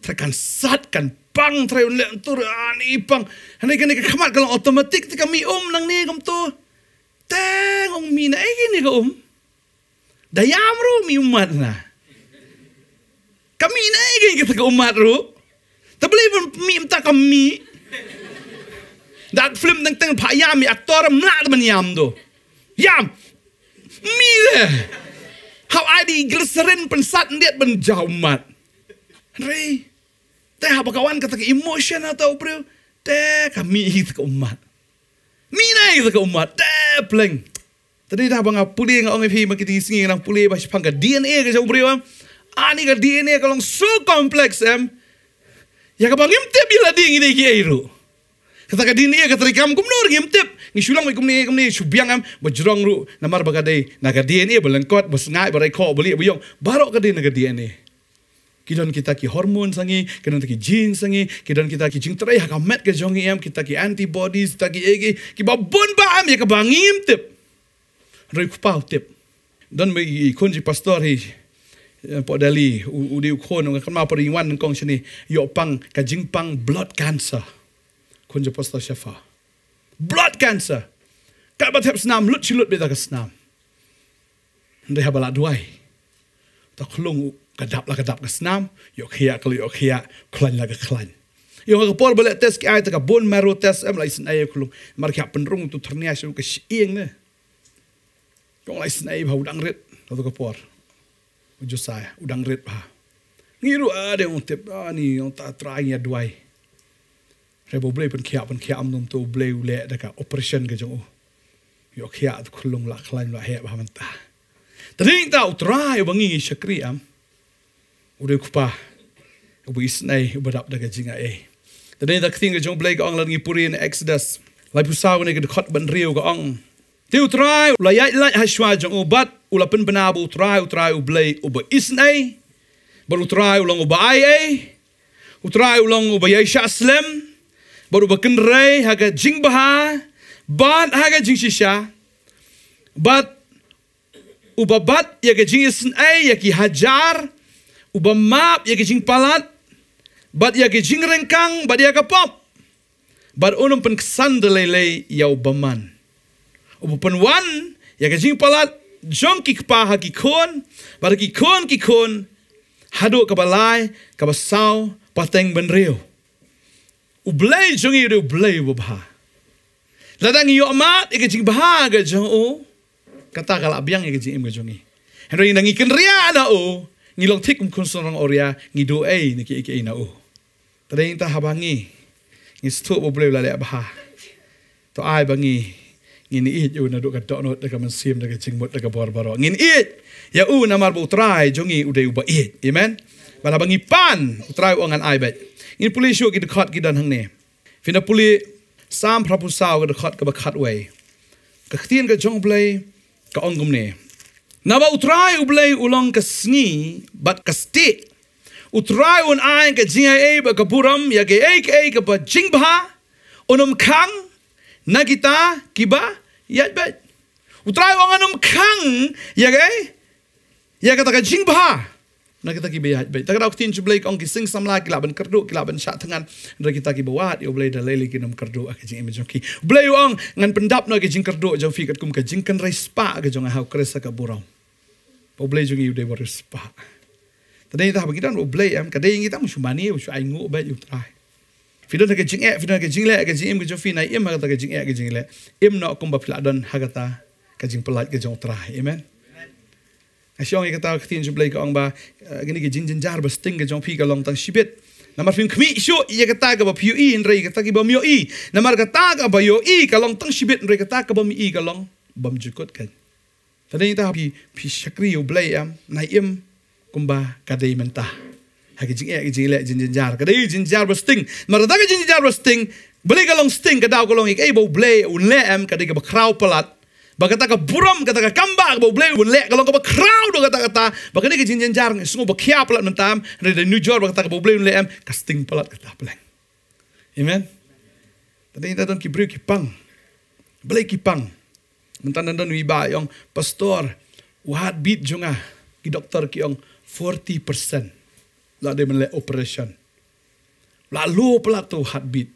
Terkan sat kan pang trai le tur ani pang. Hani ka ni ka khamat kalong automatic ti kami nang ni kam tu. Tang ong mi na ni ka Dayam ru mi umat na. Kami na kita ke umat ru. Tak boleh pun mi minta kami. Dat film tentang payam mi aktor mlad menyam tu. Yam. Mi le. How I di glycerin pensat dia penjauh umat. Re. Teh apa kawan kata ke emotion atau bro. Teh kami kita ke umat. Mi na kita ke umat. Teh pleng. Tadi dah bang pulih ngau ngepi makiti singi nang pulih bas pangga DNA ke jauh beriwa. Ani ka DNA kalong so kompleks ya ka bang imtip bila ding ini ki airu. Kata ka DNA ka trikam kumnur imtip ni Shillong mai kumni subiang bajrong ru namar bagadai naga DNA belengkot bos ngai barai ko beli buyong barok ka din naga DNA. Kidon kita ki hormon sangi, kidon kita ki gene sangi, kidon kita ki jingtrai ha ka met ke jong kita ki antibodies, kita ki egi ki babon ba ya ka bang imtip. Rui kupau tip. Dan me kunji pastor hi po dali udi ukon ng kama perinwan ng kong sini yo pang ka Jingpang blood cancer. Kunji pastor syafa. Blood cancer. Ka bat hep snam lut chilut beta ka snam. Ndai habala duai. Ta klung kadap ka snam yo khia klan la ka klan. Yo ka por bala test ki ay ta ka bone marrow test am laisen ay klung mar ka penrung tu ternia syu ka sieng ne. Kong lai snai ba udang rit atau kapor. Ujo saya udang rit ba. Ngiru ada yang tip ni yang tak try ya duai. Rebo Blei pen kia am num tu Blei ule deka operation ke jong. Yo kia tu kulung la klain la he ba manta. Tading ta try bangi syakri am. Ude kupa. Ubu isnai ubadap deka jinga Tading ta kting ke jong Blei ka ong langi puri in Exodus. Lai pusau ni ke dekat ban rio ka ong. Tiu try layat haswa jong ubat ulapen benar utrai Blei uba isnai, baru utrai ulang uba ai, utrai ulang uba Yaisha Aslam, baru uba kenrei haga Jingbaha, bat haga Jingshisha, bat uba bat yaga Jing isnai yaki hajar, uba map yaga Jing palat, bat yaga Jing rengkang, bat yaga pop, bat unum pen kesan delele yau baman, uba pen wan yaga Jing palat, jong kikpa haki khun, bar ki khun, hadu kabalai, kabasau, pateng benriu. Blei jongi udah Blei wabha. Ladang iyo amat, ika jing baha ga jong o, kata kalak biang ika jing im ga jongi. Henry nangi kenria na o, ngilong tik kun sorang oria, ngido niki ika ina o. Tadi kita habangi, ngistuk Blei lale baha. To ai bangi. Ngin it u na do ka donot da ka mansim da ka jingmut da ka barbaro ngin it ya u na mar bu try jongi u de u ba it amen bala bangi pan try ongan ai bet ngin puli shu ki de khat ki dan hang ne fina puli sam prapusau ka de khat ka ba khat wei ka khtin ka jong Blei ka ongum ne na ba u try u Blei ulong ka sni bat ka sti u try un ai ka jingai ba ka buram ya ke ka ba jingba unum khang nagita kiba yat bet utrai wang anum khang ya gay ya kata ka Jingpynpaw nagita kiba yat bet tak dak tin Blei ong ki sing samla kilaban kerdu kilaban syak tangan nagita kiba wat yo Blei da lele kinum kerdu ka jing imjong ki Blei ong ngan pendap no ka jing kerdu jong fi kat kum ka jingkan respa ka jong hau kresa ka burau po Blei jong yu de respa tadai ta bagidan o Blei am kadai ngita musumani u ai ngu bet utrai Fidon ke jing ke jing le ke jing ke jofi nai im hagata ke jing le im no kumba piladon hagata ke jing pelat ke jong trai amen asyong kata ke tin Blei ka ong ba gini ke jing jar ba sting ke jong pi ka long tang sibet namar fin khmi shu ye kata ka ba piu i ndrei kata ki ba mio i namar kata ka ba yo i ka long tang sibet ndrei kata ka ba mi i ka long bam jukot kan tadi ta pi shakri u Blei am nai im kumba kadai mentah hagi jing le jing jar kadai jing jar sting marada ka jing jar sting Blei ka long sting ka daw ka long ik bo Blei un le am kadai ka ba kraw palat ba kata ka buram kata ka kamba bo Blei un le ka long ka ba kraw do kata ba kadai ka jing jar sungu ba khia palat mentam re New York ba kata ka bo Blei un le am ka sting palat kata peleng amen tadi ta don ki bru ki pang Blei ki pang mentan dan wi ba yong pastor wat beat jonga ki doktor ki yong 40% Lade menle operation. Lalu pelat tu heartbeat.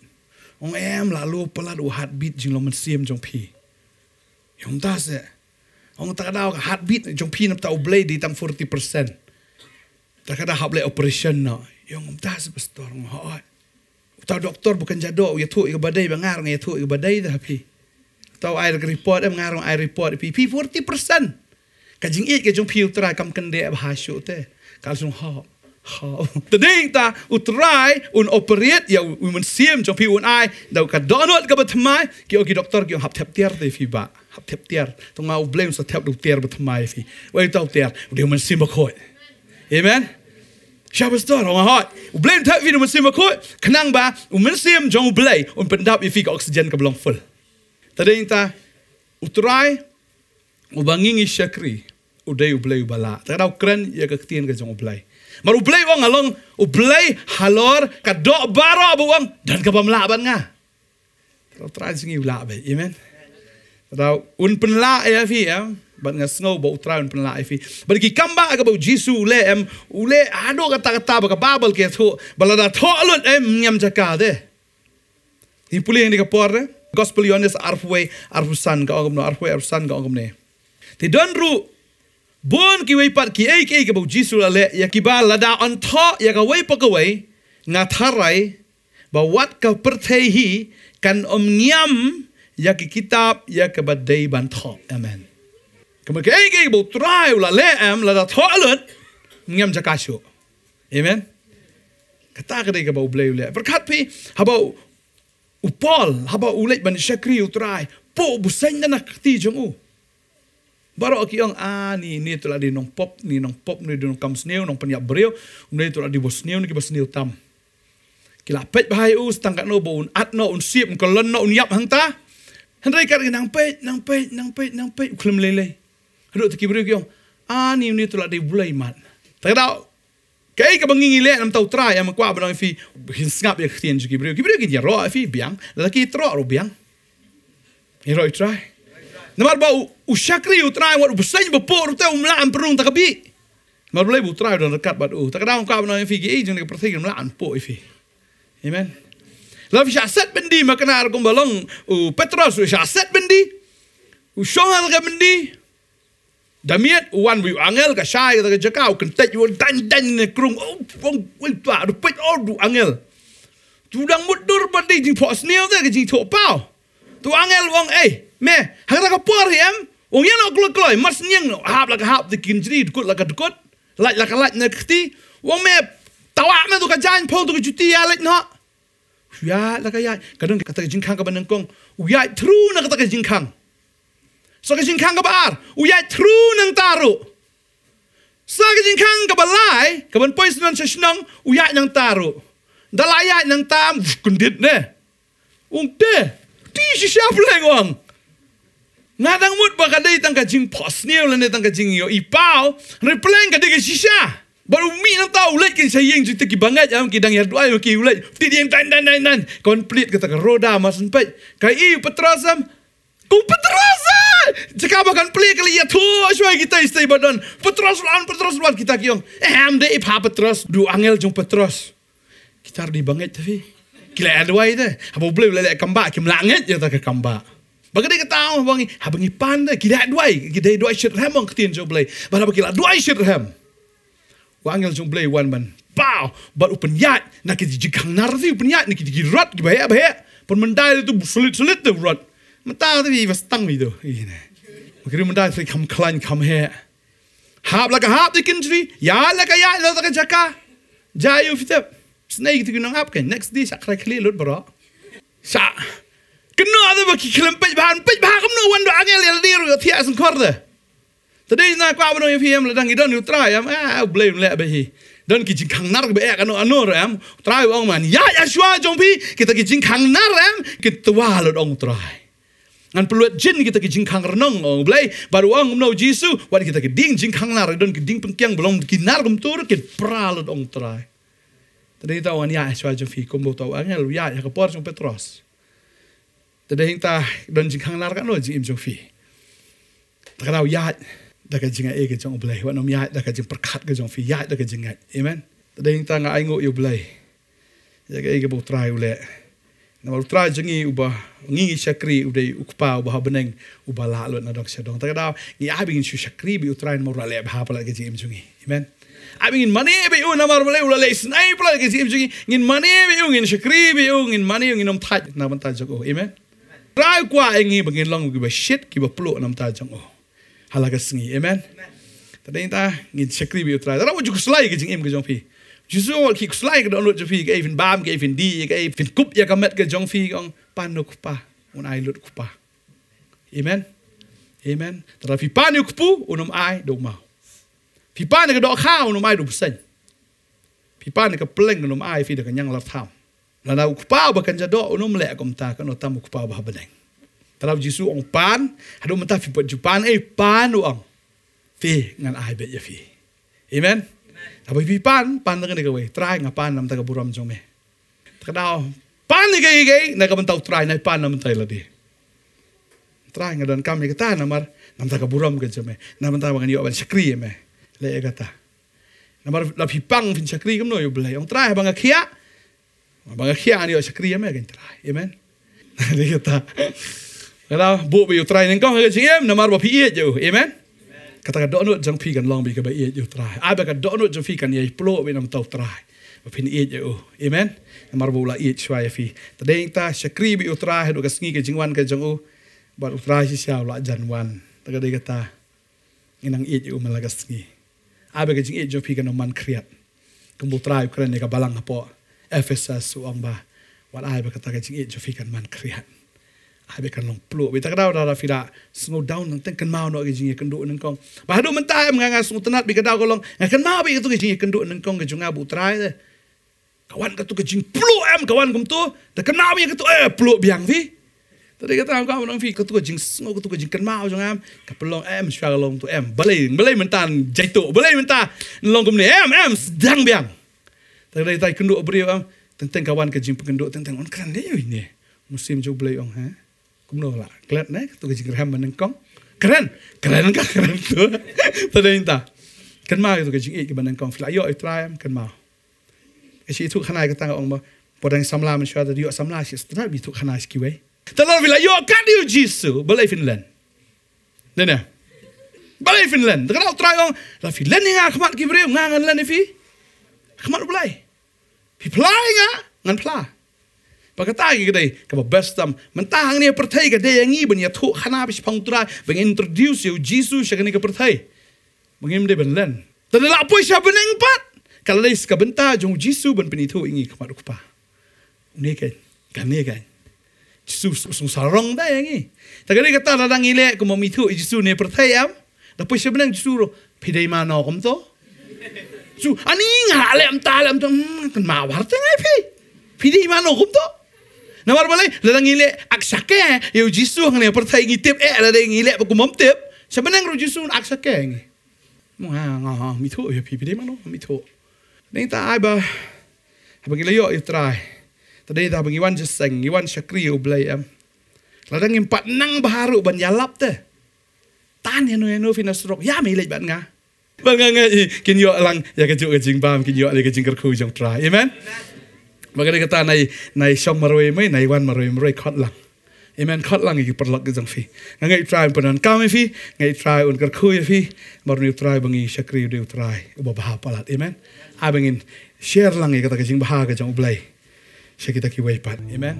Ong em lalu pelat u heartbeat jing lo mensim jong pi. Yong tas ya. Ong tak ada heartbeat jong pi nam tau Blei di tang 40%. Tak ada hable operation no. Yong tas pastor ngoi. Tau doktor bukan jado ya tu ke badai bangar ya tu ke badai dah pi. Tau air report em ngarong air report pi 40%. Kajing it ke jong pi utrai kam kende bahasyu te. Kalsung ha. Tadi ta utrai un operate ya un sim jong pi un ai dau ka donot ka batmai ki oki doktor ki hap thep tiar te fi ba hap thep tiar tong mau blame sa thep du tiar batmai fi wai tau tiar de un sim ba khoi amen shabas dor ong hot blame thep fi un sim ba khoi khnang ba un sim jong Blei un pendap fi ka oxygen ka belong full tadi ta utrai ubangingi shakri udai Blei bala ta dau kren ya ka tien ka jong Blei Maru Blei wong along Blei halor ka do baro buang dan ka pamlaban nga. Tau try singi ula be, amen. Tau un penla ya fi ya, bat nga snow bo try un penla fi. Bat ki kamba ka bo Jesu ule ado kata ba ka babel ke thu balada tho alut nyam jaka de. Di puli ni ka porre gospel yones arfusan ka ogom no arfusan ka ogom ne. Ti don ru Bon ki wei pat ki ke bo Jesu la le ya ki ba lada on tho ya ka wei pa ka wei nga tharai ba wat ka perthei hi kan omniam ya ki kitab ya ka ba dei ban tho amen kama ke bo try la le am lada tho alut ngam jakashu amen kata ka dei ka bo Blei le berkat pi haba upol haba ulet ban shakri utrai po busen na ti jong u Baru aki yang ni tu lah di nong pop ni di nong kam sneu nong penyak beriu ni tu lah di bos sneu ni bos sneu tam. Kila pet bahai stangkat no bo un at no un siap kolon no un yap hang ta. Henry kat nang pet klem lele. Haduk tu Hebru kiong. Ni tu lah dia Blei mat. Tak tahu. Kaya ka bangingi le nam tau try am kwa banang fi hin ngap ya khien ju Hebru. Hebru ki dia ro fi biang. Laki tro ro biang. Ni ro try. Namar ba u shakri u try wat u besai ba po ru te umla am perung tak bi. Mar Blei bu try dan dekat bat u. Tak tahu kwa banang fi ki jeng ke perthik umla an po fi. Amen. Lalu syaset bendi makna ar kumbalong u Petros u syaset bendi. U shongal ka bendi. Damiet wan bu angel ka syai ka jakau kentet yu dan ne krung oi ta du pet du angel. Tu dang mudur bendi jing pos niau te ka jing tok pau. Tu angel wong me hang ka por hem wong yan ok kloi mas nyang hap la ka hap de kin jri dukut la ka dukut laj la ka laj ne kti wong me tawa me tu ka jan pong tu ka juti ya laj no. Ya la ka ya kadang kata Jingkhein ka banang kong ya true na kata Jingkhein. So ka Jingkhein ka bar ya true nang taru. Sa ka Jingkhein ka balai ka ban pois nan sa Shillong ya nang taru. Dalaya nang tam kundit ne. Ung te ti si siap leng wang. Ngadang mut ba ka dai tang ka Jingpynpaw sneu le ne tang ka Jing yo ipao repleng ka de ka sisa. Baru mi nang tahu lek ki sayeng cerita ki bangat am ki dang ya duai ki ulai ti diam dan complete kata ka roda mas empat kai Petrosam ku Petrosa jika bahkan play kali ya tu syai kita istai badan Petros lan kita kiong am de ipha Petros du angel jong Petros kita di bangat tapi kila duai te apa boleh lek kamba ki mlanget ya ta ka kamba bagade ka tahu bangi habangi panda kila duai shit ham ketien jo Blei bara kila duai shit ham angel jong Blei wan man pow but open yat nak ki Jingkhein narthi open yat ni ki rot ki bahaya pun mendai tu sulit tu rot mata tu was tang mi tu ini mungkin mendai tu kam klan kam he hap la ka hap di country ya la ka la ka jaka jayu fitap snake tu nang hap kan next day sak kali lut bro sa kena ada baki kelempet bahan kam no wan do angel ya dir ti asan korde. Tadi nak kau abang yang film ledang idon you try Blei lek behi dan ki Jingkhein nar be kan anor try ong man ya shwa jongpi kita ki Jingkhein nar kita walot ong try ngan peluat jin kita ki Jingkhein renong ong Blei baru ong no Jisu wat kita ki ding Jingkhein nar don ki ding pengkiang belum ki nar kum tur ki pralot ong try tadi tahu an ya shwa jongpi kombo tahu angel ya ka por jong Petros tadi ta don Jingkhein nar kan no jim jongpi tak tahu ya dah ka jingat ke jong Blei wat nom ya dah ka jing perkat ke jong fi ya dah ka jingat amen tadi ta nga ai ngo yo Blei ya ka ke bo try ule na bo try jingi uba ngi shakri ude ukpa uba beneng uba la lo na dok sedong ta da ngi a bingin shu shakri bi utry mo le ba pala ke jim jungi amen a bingin mani be u na mar le ule snai pala ke jim jungi ngin mani be u ngin shakri be u ngin mani ngin nom thaj na ban ta jong amen try kwa ngi bangin long ki ba shit ki ba plo nam ta jong halaga sengi amen tadi ta ngin shakri bi utrai tara wuju kuslai ke jing em ke jong fi jisu wal ki kuslai ke download jong fi ke even bam ke even di ke even kup ya kamet ke jong fi ong panu kupa un ai lut kupa amen tara fi panu kupu unum ai do mau fi panu ke do kha unum ai do sen fi panu ke pleng unum ai fi de kan yang la tham la na kupa ba kan jado unum le kom ta kan otam kupa ba beneng Kalau Jisu ong pan, hadu mentah fi jupan pan ong fi ngan ai bet ya fi. Amen. Tapi fi pan dengan ni kau try ngapan nam ta buram jong me. Takdau pan ni gay na ka mentau try na pan nam tai ladi. Try ngadon kam ni kata namar nam ta buram ke jong me. Nam ta bangan yo ban shakri me. Le kata. Namar la fi pang fin shakri kam no yo Blei. Ong try bang khia. Bang khia ni yo shakri me kan try. Amen. Dia kata kalau buat biu try nengkong ke jiem namar ba piet jo amen kata ka donut jang pi kan long bi ka ba iet jo try ai ba ka donut jang pi kan ye plo bi nam tau try ba pin iet jo amen namar bo la iet shwa ya fi tadeng ta shakri bi utrai do ka sngi ke jingwan ke jong u ba utrai si sia la jan wan ta ka de kata inang iet jo malaga sngi ai ba ka jing iet jo pi kan man kriat kum utrai kren ne ka balang po Ephesus uang ba wat ai ba kata ka jing iet jo pi kan man kriat ai kan long plo bi tak daw da fida slow down nang kan mau no ge kan do nang kong ba do mentai manga sung tenat bi ka daw ko long kan mau bi tu ge kan do nang kong ge junga bu trai de kawan ka tu ge jing plo kawan kum tu da kan mau bi ka tu plo biang vi Tadi kata kau orang fi ketua jing sengo ketua jing kenmau jong am kapelong syara long tu Blei mentan jaitu Blei mentah long kum ni sedang biang. Tadi tai kenduk beri tentang kawan ke jing penduk tentang on keren dia ini. Musim jo Blei ong ha. Kum no lah. Kelat ne ketua jing Nongkhryiem menengkong. Keren tu. Tadi entah. Kenmau tu ke jing ke menengkong fila yo try kenmau. Isi tu khanai kata ong ba podang samla men syada yo samla si setelah bitu khanai skiwe. Terlalu bila yo kan you Jesus Blei Finland. Nena. Blei Finland. Terkenal terang la Finland ni ngah khmat kibreu ngan lan fi. Khmat Blei. Pi plai nga ngan pla. Pakata gi kedai ka bestam mentang ni perthai ka de ngi ben ya thu khana bi pang trai ben introduce you Jesus shagani ka perthai. Bengim de ben lan. Terlalu apa sia beneng pat. Kalau lais ka benta jong Jesus ben penitu ingi khmat ukpa. Ni kan ni kan. Jesus sarong dah yang ni. Tak kena kata ladang ilek ku memitu Jesus ni perthai am. Dapat sebenarnya Jesus pidai mana kom tu? Su ani ngah lem tu kan mawar tengah pi. Pidai mana kom tu? Namar balai ladang ilek aksake yo Jesus ni perthai ngitip ladang ilek ku memtip. Sebenarnya Jesus aksake ni. Mu ngah mitu yo pidai mana mitu. Ni tak ai ba. Bagi layo you try. Tadi dah bagi Iwan jeseng, Iwan syakri Blei am. Ladang empat nang baharu ban yalap te. Tan eno finasrok ya mi lej ban nga. Ban nga kin yo lang ya kejuk ke Jingpynpaw kin yo le ke Jingkhein jong try. Amen. Bagani kata nai song maroi mai nai Iwan maroi khot lang. Amen khot lang iki perlok ke jong fi. Ngai try penan kam fi, ngai try un Jingkhein fi, marni try bangi syakri de try. Uba palat. Amen. Abengin share lang kata ke Jingpynpaw ke jong Blei. Saya kita kiwai pat, amen.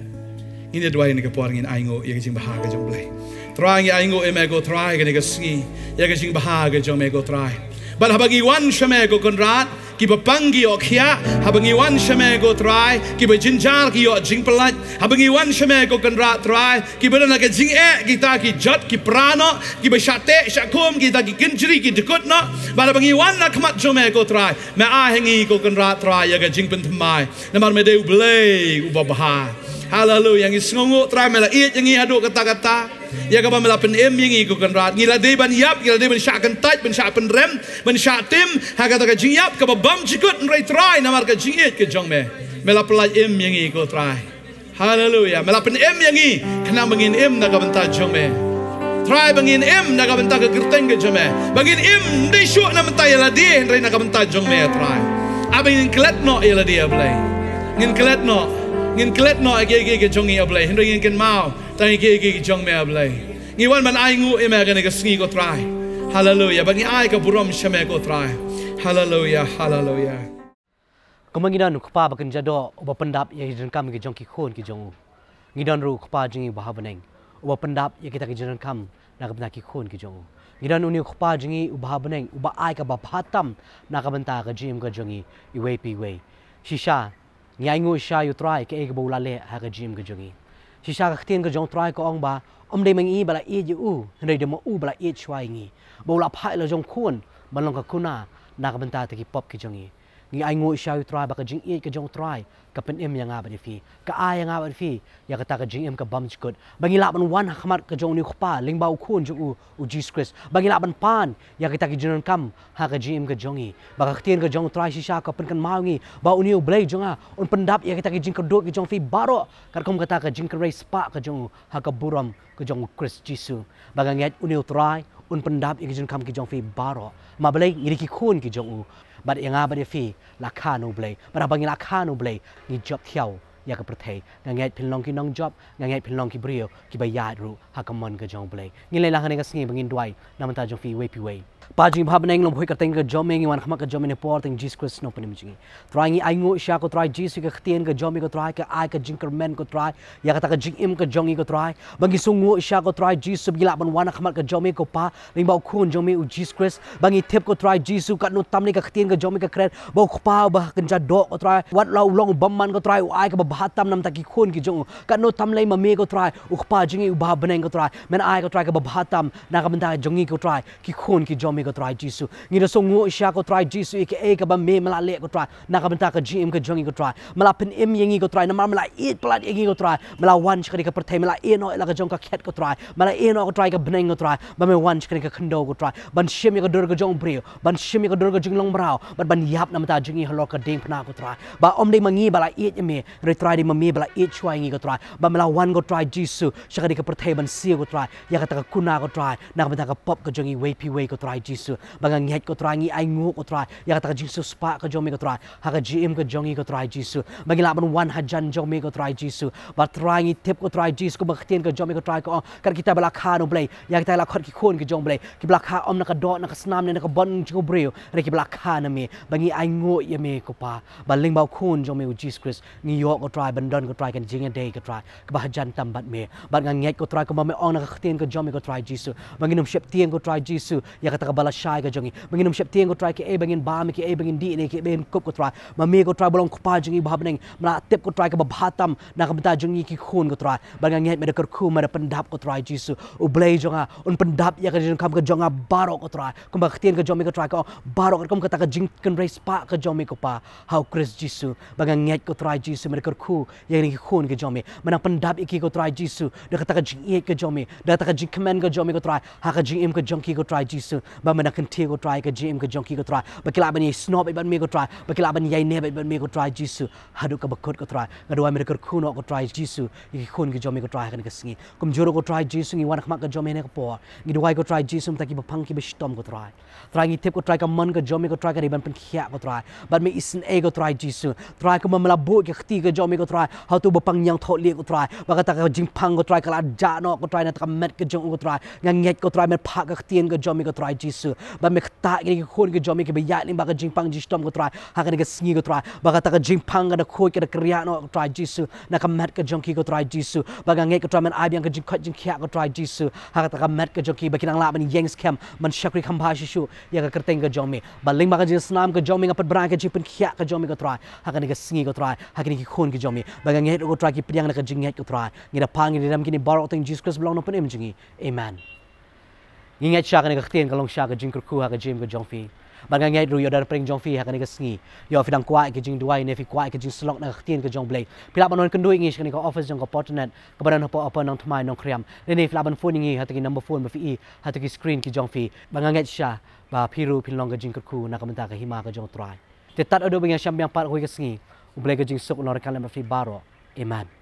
Ini dua yang kita ingin aingo, yang kita bahagia jom Blei. Try yang aingo emego try, yang kita singi, yang kita bahagia jom emego try. Bal habagi wan shamego konrat, kiba pangi okia, habagi wan shamego try, kiba jinjar ki yo jingpelat, habagi wan shamego konrat try, kiba na ke jing kita ki jat ki prano, kiba shate shakum kita ki kinjri ki dekut no, bal habagi wan na kmat jomego try, me ahengi ko konrat try ya ke Jingpynpaw, namar me deu Blei ubabah. Hallelujah, yang isngongo try mela iet yang adu kata-kata. Ya ka ba mela pen em yang iku kan rat ngila de ban yap ngila de ban syak kan tait ban syak pen rem ban syak tim ha kata ka jing yap ka ba bam jikut nrai try namar ka jing iet ke jong me mela pelaj em yang iku try. Hallelujah, mela pen em yang i kena bangin em na ka benta jong me. Try bangin em na ka benta ka gerteng ke jong me. Bangin em de syuk na benta ya de nrai na ka benta jong me try. Abang kelat no ya de Blei. Ngin kelat no ngin kelet no age ke jongi Blei hindra ngin ken mau tang age jong me Blei ngiwan man ai ngu e me ga ne ka sngi ko try. Hallelujah, bagi ai ka burom shame ko try. Hallelujah, hallelujah. Kemengidan khpa bakan jado oba pendap ya hidran kam ke jong ki khon ki jong ngidan ru khpa jingi bahabaneng oba pendap ya kita ke hidran kam na ka ki khon ki jong ngidan uni khpa jingi bahabaneng oba ai ka ba phatam na ka banta ka jim ka jongi iwe pi we shisha Ngai ngu sha yu try ke eg bola le ha ga jim ga jongi. Shisha ka khtin ga jong try ko ong ba om de mang i bala e ju u ndai de mo u bala e chwai ngi. Bola phai la jong khun balong ka kuna na ka banta te ki pop ki jongi. Ngai ngu sha yu try ba ka jing e ka jong try ka pen em yang ba de fi. Ka a yang ba de fi ya ka ta ka jing em ka bam chkut. Bangi la ban wan khmat ka jong ni khpa ling ba u khun ju u Jesus Christ. Bangi la ban pan ya ka ta ki jinon kam ha ka jim ka jongi. Ba ka khtin ka jong try shisha ka pen kan mau ngi ba uni u Blei jonga un pendap ya kita ki jing kedok ki jong fi baro kar kom kata ka jing kerai spa ka jong ha ka buram ka jong Christ Jesus bagang yat uni try un pendap ya ki jing kam ki jong fi baro ma Blei ngiri ki khun ki jong u bad yang ba de fi la kha no Blei ba bangi la kha no Blei ni job thiau ya ka perthai ngai philong ki nong job ngai philong ki brio ki ba ya ru ha ka mon ka jong Blei ngi le la hane ka sngi bangin dwai namanta jong fi we pi we pa jing bhab neng lom hoi ka teng ka jom ngi wan khama ka jom ne por teng Jesus Christ no panim jingi try ngi ai ngo sha ko try Jesus ka htien ka jom ko try ka ai ka Jingkhein ko try ya ka ta ka jing im ka jongi ko try bangi sungu sha ko try Jesus gila ban wan khama ka jom ko pa ling ba khun jom u Jesus Christ bangi tep ko try Jesus ka no tam ni ka htien ka jom ka kren ba khpa ba kan ja do ko try wat law long bam man ko try ai ka ba bahatam nam taki khun ki jong kan no tam lai ma me ko try ukpa jingi uba beneng ko try men ai ko try ka bahatam na ka benda jongi ko try ki khun ki jomi ko try jisu ngi so ngo sha ko try jisu e ka ba me mala le ko try na ka benda ka jim ka jongi ko try mala pen em yengi ko try na mala it plat yengi ko try mala wan chkari ka perthai mala e no la ka jong ka khet ko try mala e no ko try ka beneng ko try ba me wan chkari ka khndo ko try ban shim ko dur ko jong brio ban shim ko dur ko jinglong brao ban yap na mata jingi halo ka ding phna ko try ba om dei mangi bala it me re try di mami bala it chwai ngi ko try ba mala wan ko try jisu shakari ka perthai ban sia ko try ya ka ta kuna ko try na ka benda ka pop ko jongi way pi way ko try jisu ba ngang het ko try ngi ai ngo ko try ya ka ta jisu spa ko jomi ko try ha ka gm ko jongi ko try jisu ba ngi la ban wan hajan jomi ko try jisu ba try ngi tip ko try jisu ko ba ktien ko jomi ko try ko kar kita bala kha no blei ya kita la khot ki khon ki jong blei ki bala kha om na ka do na ka snam ne na ka bon ko breu re ki bala kha na me ba ngi ai ngo ye me ko pa ba ling ba khon jomi ko jesus christ ngi yo ko try ban don ko try kan jing day ko try ka ba hajan tam bat me ba ngang het ko try ko ba me on na ka ktien ko jomi ko try jisu ba ngi num shep tien ko try jisu ya ka ta ka bala shai ka jongi ba ngi num shep tien ko try ki e ba ngin ba me ki e ba ngin di ne ki ben kop ko try ma me ko try bolong ko pa jingi ba bneng ma tep ko try ka ba bhatam na ka bata jingi ki khon ko try ba ngang het me da kar khu ma da pendap ko try jisu u blei jonga un pendap ya ka jing kam ka jonga baro ko try ko ba ktien ka jomi ko try ko baro ko ka ta ka jing kan race pa ka jomi ko pa how chris jisu ba ngang het ko try jisu me da kar khu ya ni ki khon ka jomi ma na pendap iki ko try jisu da ka ta ka jing e ka jomi da ta ka jing command ka jomi ko try ha ka jing im ka jong ki ko try jisu ba ma na kan te ko try ka jing ka jong ki ko try ba kila ban ye snob ban me ko try ba kila ban yai ne ban me ko try jisu hadu ka ba kot ko try ngadwa me kar khu no ko try jisu ki khon ki jomi ko try kan ka singi kum juro ko try jisu ngi wan khmak ka jomi ne ko po ngi dwai ko try jisu ta ki ba phang ki ba stom ko try ngi tip ko try ka man ka jomi ko try ka ban pen khia ko try ban me isin e ko try jisu try ko ma mala bo ki khti ka jomi ko try how to ba pang nyang tho le ko try ba ka ta ka jing phang ko try ka la ja no ko try na ta ka met ka jong ko try ngang nget ko try me pha ka ktien ka jomi ko try jisu ba me khta ki khon ki jomi ki ba ya ni ba ka jing phang ji stom ko try ha ka ni ka singi ko try ba ka ta ka jing phang ka da khoi ka da kriya no ko try jisu na ka met ka jong ki ko try jisu ba ga nget ko try man ai biang ka jing khat jing khia ko try jisu ha ka ta ka met ka jong ki ba kinang la ban yeng scam man shakri kham ba shishu ya ka kerteng ka jomi ba ling ba ka jing snam ka jomi ngapat bra ka jing pen khia ka jomi ko try ha ka ni ka singi ko try ha ka ni ki khon ki jomi ba ga nget ko try ki priang na ka jing nget ko try ngi da phang ni ram ki ni baro teng jesus christ belong no pen em jingi amen ngingat sya ka ni ka ktien ka long sya ka jing ku ha ka jim ka jong fi ba ngai ru yo dar pring jong fi ha ka ni ka sngi yo fi dang kwai ka jing duai ne fi kwai ka jing slok na ka ktien ka jong blei pila ban kan dui ngi ka ni ka office jong ka potternet ka ban ha po apa Nongthymmai Nongkhryiem ne fila ban phone ngi ha ta ki number phone ba fi ha ta ki screen ki jong fi ba ngai sya ba phiru phin long ka jing ku na ka menta ka hima ka jong try te tat odo bang syam yang par hoi ka sngi blei ka jing sok lor kan ba fi baro amen